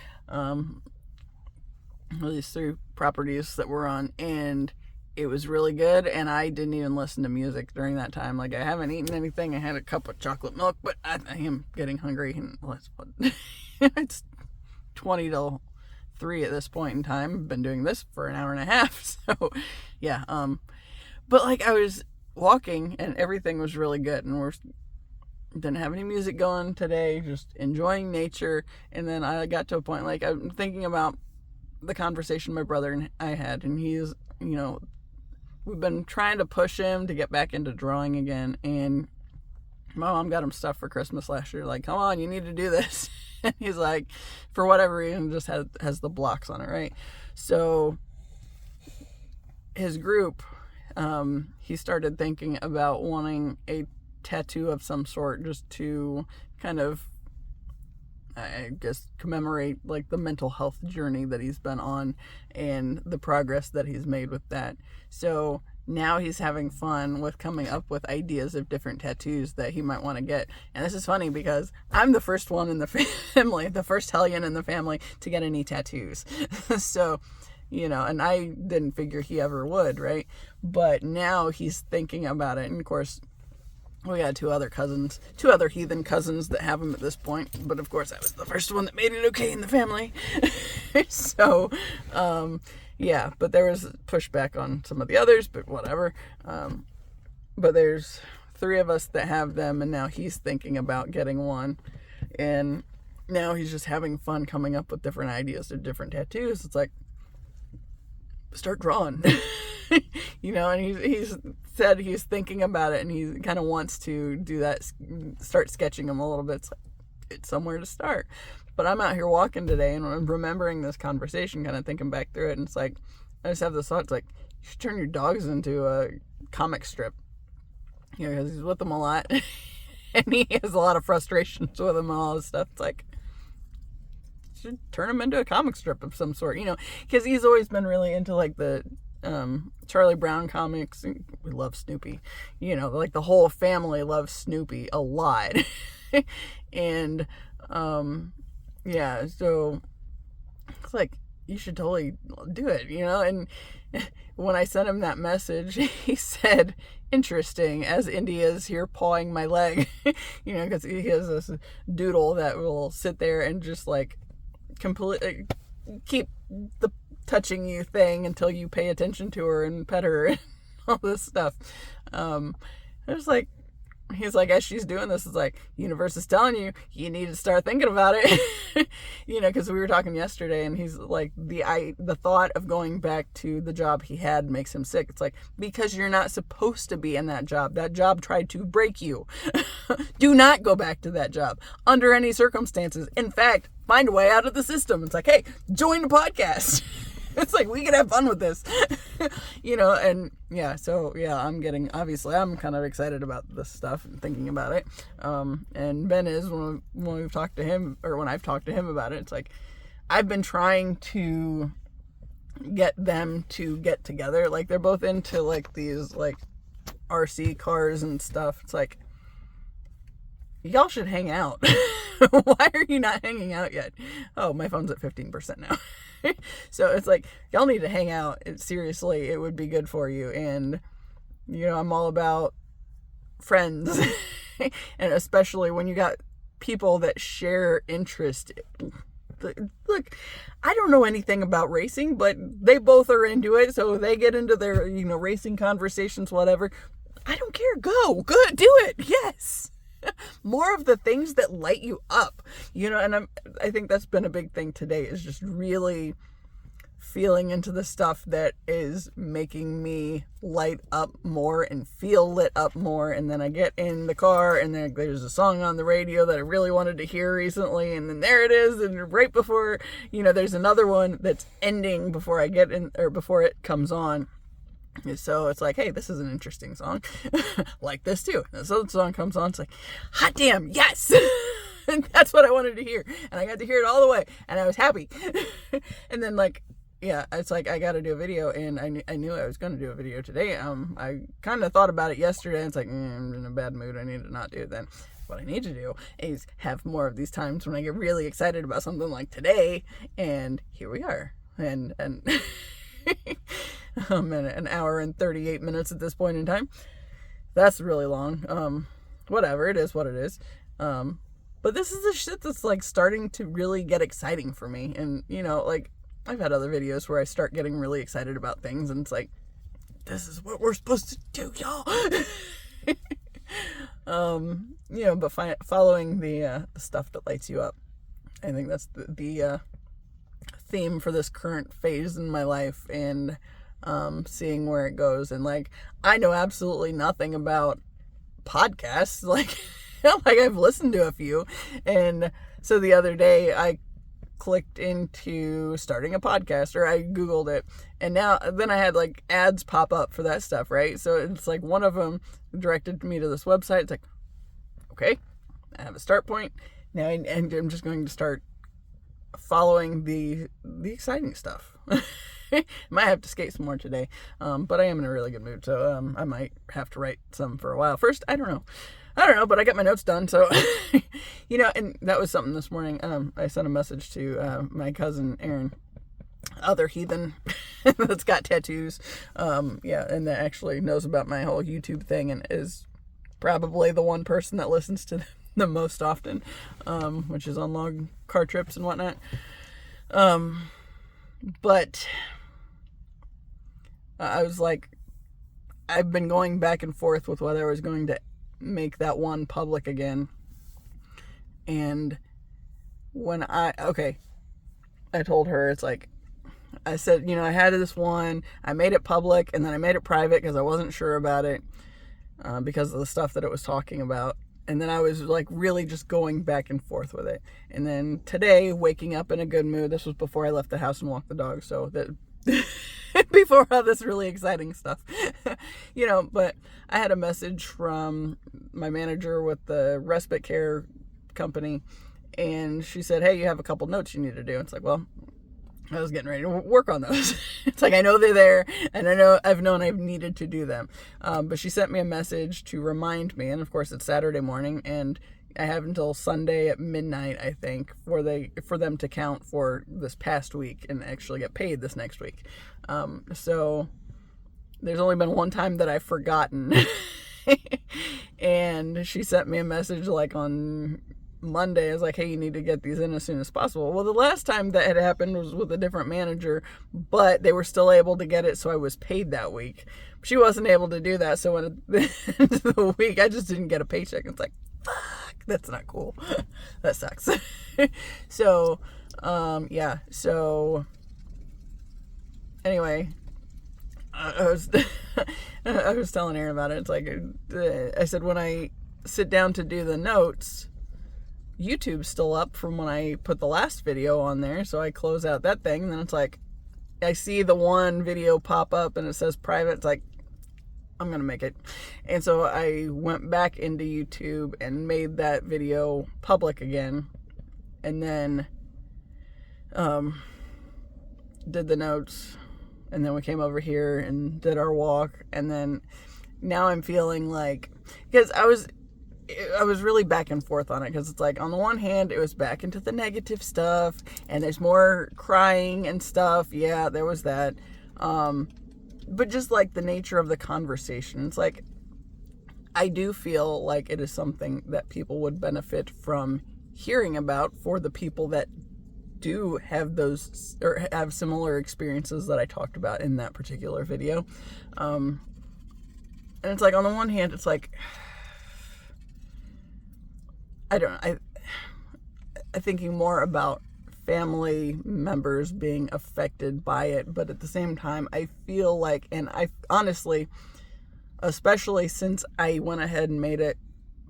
[SPEAKER 1] These 3 properties that we're on, and it was really good. And I didn't even listen to music during that time. Like, I haven't eaten anything. I had a cup of chocolate milk, but I am getting hungry, and it's 20 till 3 at this point in time. I've been doing this for 1.5 hours. So yeah. But like, I was walking and everything was really good, and didn't have any music going today, just enjoying nature. And then I got to a point, like, I'm thinking about the conversation my brother and I had, and he's, we've been trying to push him to get back into drawing again, and my mom got him stuff for Christmas last year. Like, come on, you need to do this. And he's like, for whatever reason, just has the blocks on it, right? So his group, he started thinking about wanting a tattoo of some sort just to kind of, I guess, commemorate like the mental health journey that he's been on and the progress that he's made with that. So now he's having fun with coming up with ideas of different tattoos that he might want to get. And this is funny because I'm the first one in the family, the first hellion in the family to get any tattoos. So, you know, and I didn't figure he ever would, right? But now he's thinking about it. And of course, we had two other heathen cousins that have him at this point. But of course, I was the first one that made it okay in the family. So, yeah, but there was pushback on some of the others, but whatever. But there's 3 of us that have them, and now he's thinking about getting one. And now he's just having fun coming up with different ideas of different tattoos. It's like, start drawing. You know, and he's said he's thinking about it, and he kind of wants to do that, start sketching them a little bit. It's like, it's somewhere to start. But I'm out here walking today and I'm remembering this conversation, kind of thinking back through it, and it's like, I just have this thought, it's like, you should turn your dogs into a comic strip. You know, because he's with them a lot, and he has a lot of frustrations with them and all this stuff. It's like, you should turn him into a comic strip of some sort, you know, because he's always been really into like the Charlie Brown comics. We love Snoopy, you know, like the whole family loves Snoopy a lot. And yeah, so it's like, you should totally do it, you know. And when I sent him that message, he said, interesting, as India's here pawing my leg. You know, because he has this doodle that will sit there and just like completely keep the touching you thing until you pay attention to her and pet her and all this stuff. It's like, he's like, as she's doing this, it's like, universe is telling you, you need to start thinking about it. You know, because we were talking yesterday, and he's like, the thought of going back to the job he had makes him sick. It's like, because you're not supposed to be in that job. That job tried to break you. Do not go back to that job under any circumstances. In fact, find a way out of the system. It's like, hey, join the podcast. It's like, we can have fun with this. You know, and yeah, so yeah, I'm kind of excited about this stuff and thinking about it. And Ben is, when we've talked to him, or when I've talked to him about it, it's like, I've been trying to get them to get together. Like, they're both into like these like RC cars and stuff. It's like, y'all should hang out. Why are you not hanging out yet? Oh, my phone's at 15% now. So it's like, y'all need to hang out. Seriously, it would be good for you. And, you know, I'm all about friends. And especially when you got people that share interest. Look, I don't know anything about racing, but they both are into it. So they get into their, you know, racing conversations, whatever. I don't care. Go. Good. Do it. Yes. More of the things that light you up, you know. And I think that's been a big thing today, is just really feeling into the stuff that is making me light up more and feel lit up more. And then I get in the car, and then there's a song on the radio that I really wanted to hear recently, and then there it is, and right before, you know, there's another one that's ending before I get in, or before it comes on. So it's like, hey, this is an interesting song. Like this too. And this other song comes on, it's like, hot damn, yes! And that's what I wanted to hear. And I got to hear it all the way, and I was happy. And then, like, yeah, it's like, I got to do a video, and I knew I was going to do a video today. I kind of thought about it yesterday, and it's like, I'm in a bad mood, I need to not do it then. What I need to do is have more of these times when I get really excited about something like today, and here we are. And an hour and 38 minutes at this point in time. That's really long. Whatever, it is what it is. But this is the shit that's like starting to really get exciting for me. And, you know, like, I've had other videos where I start getting really excited about things, and it's like, this is what we're supposed to do, y'all. You know, but following the stuff that lights you up. I think that's the theme for this current phase in my life, and seeing where it goes. And like, I know absolutely nothing about podcasts. Like, Like, I've listened to a few. And so the other day I clicked into starting a podcast, or I Googled it, and then I had like ads pop up for that stuff, right? So it's like one of them directed me to this website. It's like, okay, I have a start point now, and I'm just going to start following the exciting stuff. Might have to skate some more today, but I am in a really good mood, so I might have to write some for a while. First, I don't know, but I got my notes done, so and that was something this morning. I sent a message to my cousin Aaron, other heathen that's got tattoos, and that actually knows about my whole YouTube thing, and is probably the one person that listens to the most often, which is on long car trips and whatnot. But I was like, I've been going back and forth with whether I was going to make that one public again. And when I told her, it's like, I said, I had this one, I made it public, and then I made it private because I wasn't sure about it, because of the stuff that it was talking about. And then I was like really just going back and forth with it. And then today, waking up in a good mood, this was before I left the house and walked the dog, so that before all this really exciting stuff, but I had a message from my manager with the respite care company, and she said, hey, you have a couple notes you need to do. It's like, well, I was getting ready to work on those. It's like, I know they're there, and I've known I've needed to do them. But she sent me a message to remind me, and of course it's Saturday morning, and I have until Sunday at midnight, I think, for them to count for this past week and actually get paid this next week. So there's only been one time that I've forgotten. And she sent me a message like on Monday. I was like, hey, you need to get these in as soon as possible. Well, the last time that had happened was with a different manager, but they were still able to get it, so I was paid that week. She wasn't able to do that, so when at the end of the week, I just didn't get a paycheck. It's like, fuck, that's not cool. That sucks. So, so anyway, I was telling Aaron about it. It's like, I said, when I sit down to do the notes, YouTube's still up from when I put the last video on there, so I close out that thing, and then it's like, I see the one video pop up and it says private. It's like, I'm gonna make it. And so I went back into YouTube and made that video public again, and then did the notes, and then we came over here and did our walk, and then now I'm feeling like, because I was really back and forth on it, because it's like, on the one hand, it was back into the negative stuff, and there's more crying and stuff. Yeah, there was that. But just like the nature of the conversation, it's like, I do feel like it is something that people would benefit from hearing about, for the people that do have those, or have similar experiences that I talked about in that particular video. And it's like, on the one hand, it's like, I don't know, I'm thinking more about family members being affected by it, but at the same time, I feel like, and I honestly, especially since I went ahead and made it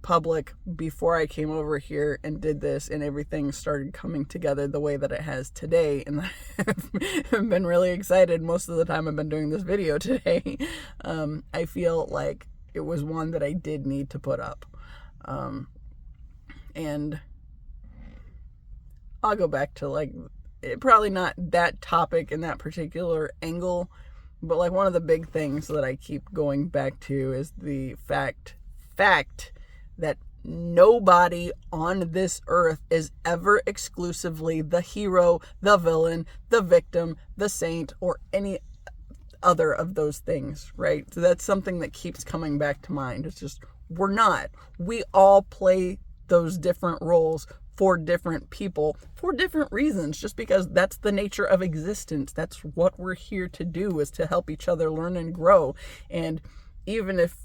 [SPEAKER 1] public before I came over here and did this, and everything started coming together the way that it has today, and I've been really excited most of the time I've been doing this video today. I feel like it was one that I did need to put up. And I'll go back to, like, probably not that topic in that particular angle, but like one of the big things that I keep going back to is the fact that nobody on this earth is ever exclusively the hero, the villain, the victim, the saint, or any other of those things, right? So that's something that keeps coming back to mind. It's just, we're not. We all play those different roles for different people, for different reasons, just because that's the nature of existence. That's what we're here to do, is to help each other learn and grow. And even if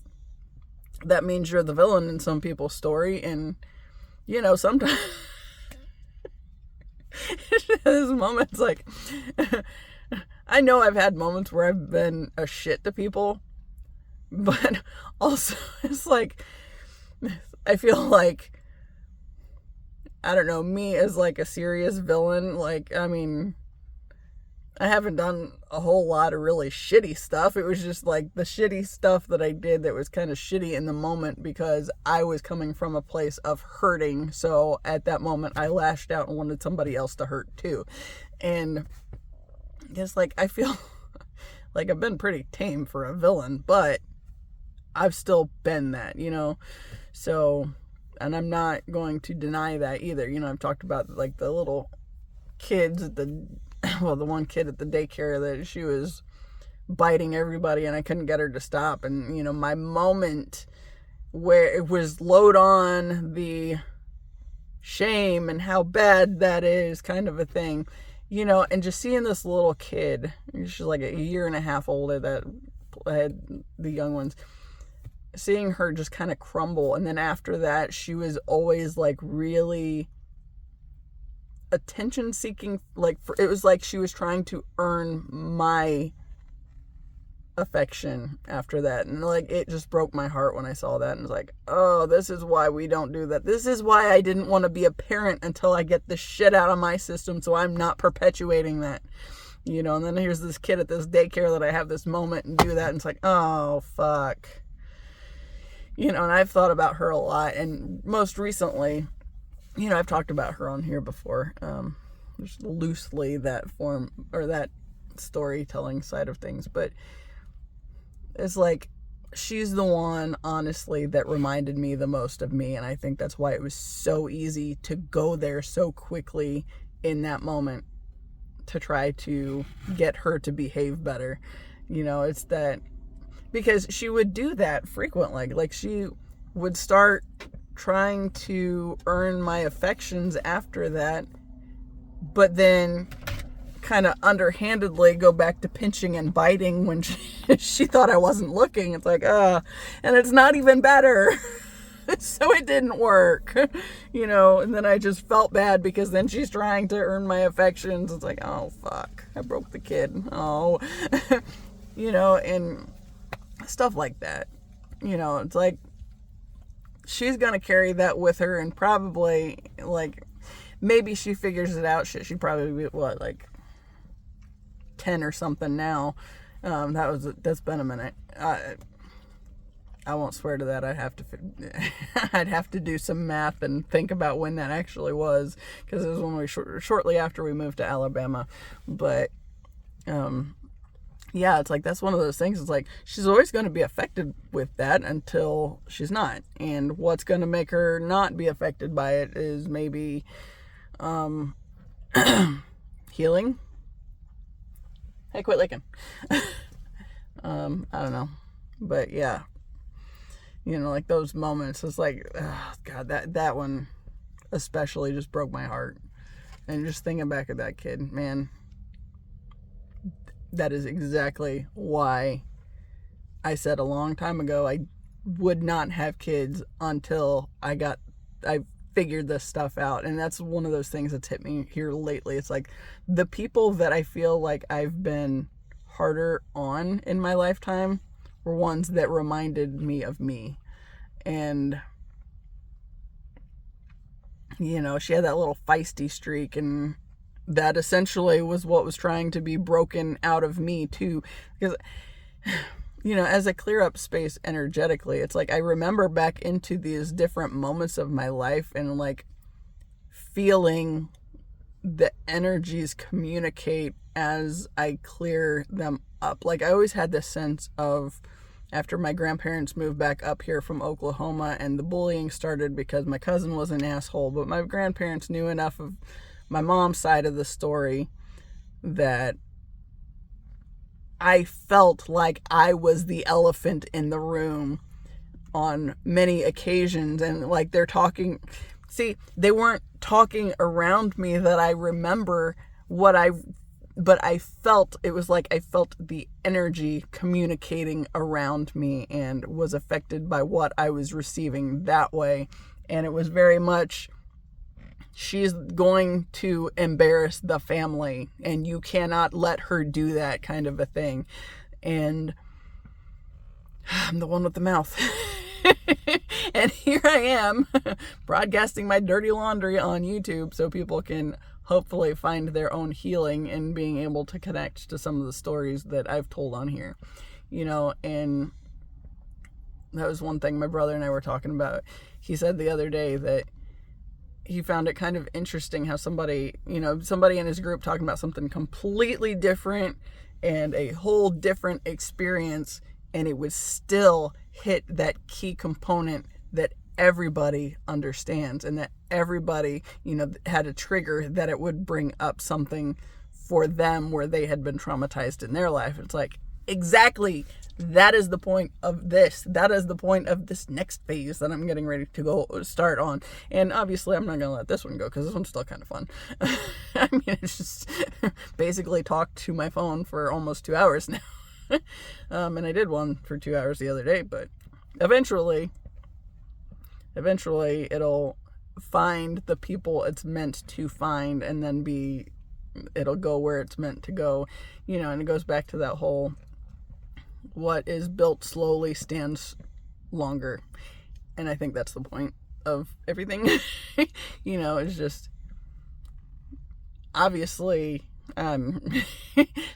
[SPEAKER 1] that means you're the villain in some people's story, and, sometimes there's moments like, I know I've had moments where I've been a shit to people, but also it's like, I feel like, I don't know, me as like a serious villain, like, I mean, I haven't done a whole lot of really shitty stuff. It was just like the shitty stuff that I did that was kind of shitty in the moment because I was coming from a place of hurting. So at that moment, I lashed out and wanted somebody else to hurt too. And just like, I feel like I've been pretty tame for a villain, but I've still been that, you know? So, and I'm not going to deny that either. You know, I've talked about like the little kids at the one kid at the daycare that she was biting everybody and I couldn't get her to stop. And, you know, my moment where it was load on the shame and how bad that is kind of a thing, you know, and just seeing this little kid, she's like a year and a half older that had the young ones, seeing her just kind of crumble. And then after that, she was always like really attention seeking, like it was like she was trying to earn my affection after that. And like it just broke my heart when I saw that, and was like, oh, this is why we don't do that. This is why I didn't want to be a parent until I get this shit out of my system, so I'm not perpetuating that, you know. And then here's this kid at this daycare that I have this moment and do that, and it's like, oh fuck, you know. And I've thought about her a lot, and most recently, you know, I've talked about her on here before, just loosely, that form or that storytelling side of things, but it's like she's the one, honestly, that reminded me the most of me, and I think that's why it was so easy to go there so quickly in that moment to try to get her to behave better. You know, it's that because she would do that frequently, like she would start trying to earn my affections after that, but then kind of underhandedly go back to pinching and biting when she thought I wasn't looking. It's like, and it's not even better. So it didn't work, you know. And then I just felt bad because then she's trying to earn my affections. It's like, oh fuck, I broke the kid. Oh, you know, and stuff like that. You know, it's like, she's going to carry that with her, and probably, like, maybe she figures it out. Shit, she'd probably be, what, like 10 or something now. That's been a minute. I won't swear to that. I'd have to do some math and think about when that actually was, because it was when shortly after we moved to Alabama. But, yeah, it's like, that's one of those things. It's like, she's always going to be affected with that until she's not. And what's going to make her not be affected by it is maybe healing. Hey, quit licking. I don't know. But yeah, you know, like those moments, it's like, oh, God, that one especially just broke my heart. And just thinking back at that kid, man, that is exactly why I said a long time ago I would not have kids until I figured this stuff out. And that's one of those things that's hit me here lately. It's like the people that I feel like I've been harder on in my lifetime were ones that reminded me of me. And, you know, she had that little feisty streak, and that essentially was what was trying to be broken out of me too. Because, you know, as I clear up space energetically, it's like I remember back into these different moments of my life and like feeling the energies communicate as I clear them up. Like I always had this sense of, after my grandparents moved back up here from Oklahoma and the bullying started because my cousin was an asshole, but my grandparents knew enough of my mom's side of the story that I felt like I was the elephant in the room on many occasions. And like they're talking, see, they weren't talking around me that I remember but I felt, it was like I felt the energy communicating around me and was affected by what I was receiving that way. And it was very much, she's going to embarrass the family and you cannot let her do that, kind of a thing. And I'm the one with the mouth. And here I am broadcasting my dirty laundry on YouTube so people can hopefully find their own healing in being able to connect to some of the stories that I've told on here. And that was one thing my brother and I were talking about. He said the other day that he found it kind of interesting how somebody in his group talking about something completely different and a whole different experience, and it would still hit that key component that everybody understands, and that everybody, had a trigger that it would bring up something for them where they had been traumatized in their life. It's like, exactly, that is the point of this. That is the point of this next phase that I'm getting ready to go start on. And obviously I'm not going to let this one go because this one's still kind of fun. I mean, it's just basically talked to my phone for almost 2 hours now. And I did one for 2 hours the other day, but eventually it'll find the people it's meant to find, and then it'll go where it's meant to go, and it goes back to that whole, what is built slowly stands longer. And I think that's the point of everything. It's just, obviously,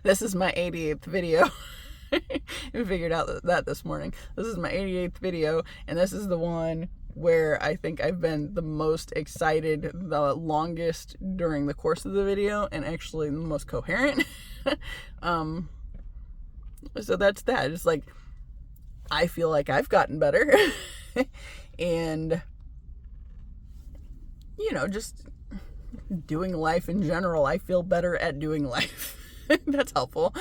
[SPEAKER 1] this is my 88th video. I figured out that this morning. This is my 88th video, and this is the one where I think I've been the most excited, the longest during the course of the video, and actually the most coherent. So that's that. It's like, I feel like I've gotten better. And, just doing life in general, I feel better at doing life. That's helpful.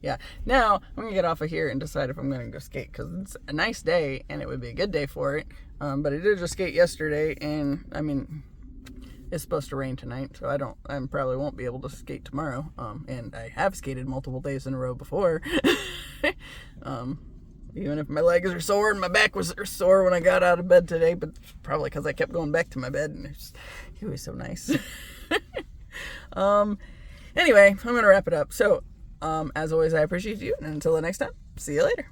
[SPEAKER 1] Yeah. Now, I'm going to get off of here and decide if I'm going to go skate, because it's a nice day, and it would be a good day for it. But I did just skate yesterday, and, I mean, it's supposed to rain tonight, so I probably won't be able to skate tomorrow. And I have skated multiple days in a row before. Even if my legs are sore and my back was sore when I got out of bed today, but probably because I kept going back to my bed, and it was so nice. Anyway, I'm going to wrap it up. So, as always, I appreciate you, and until the next time, see you later.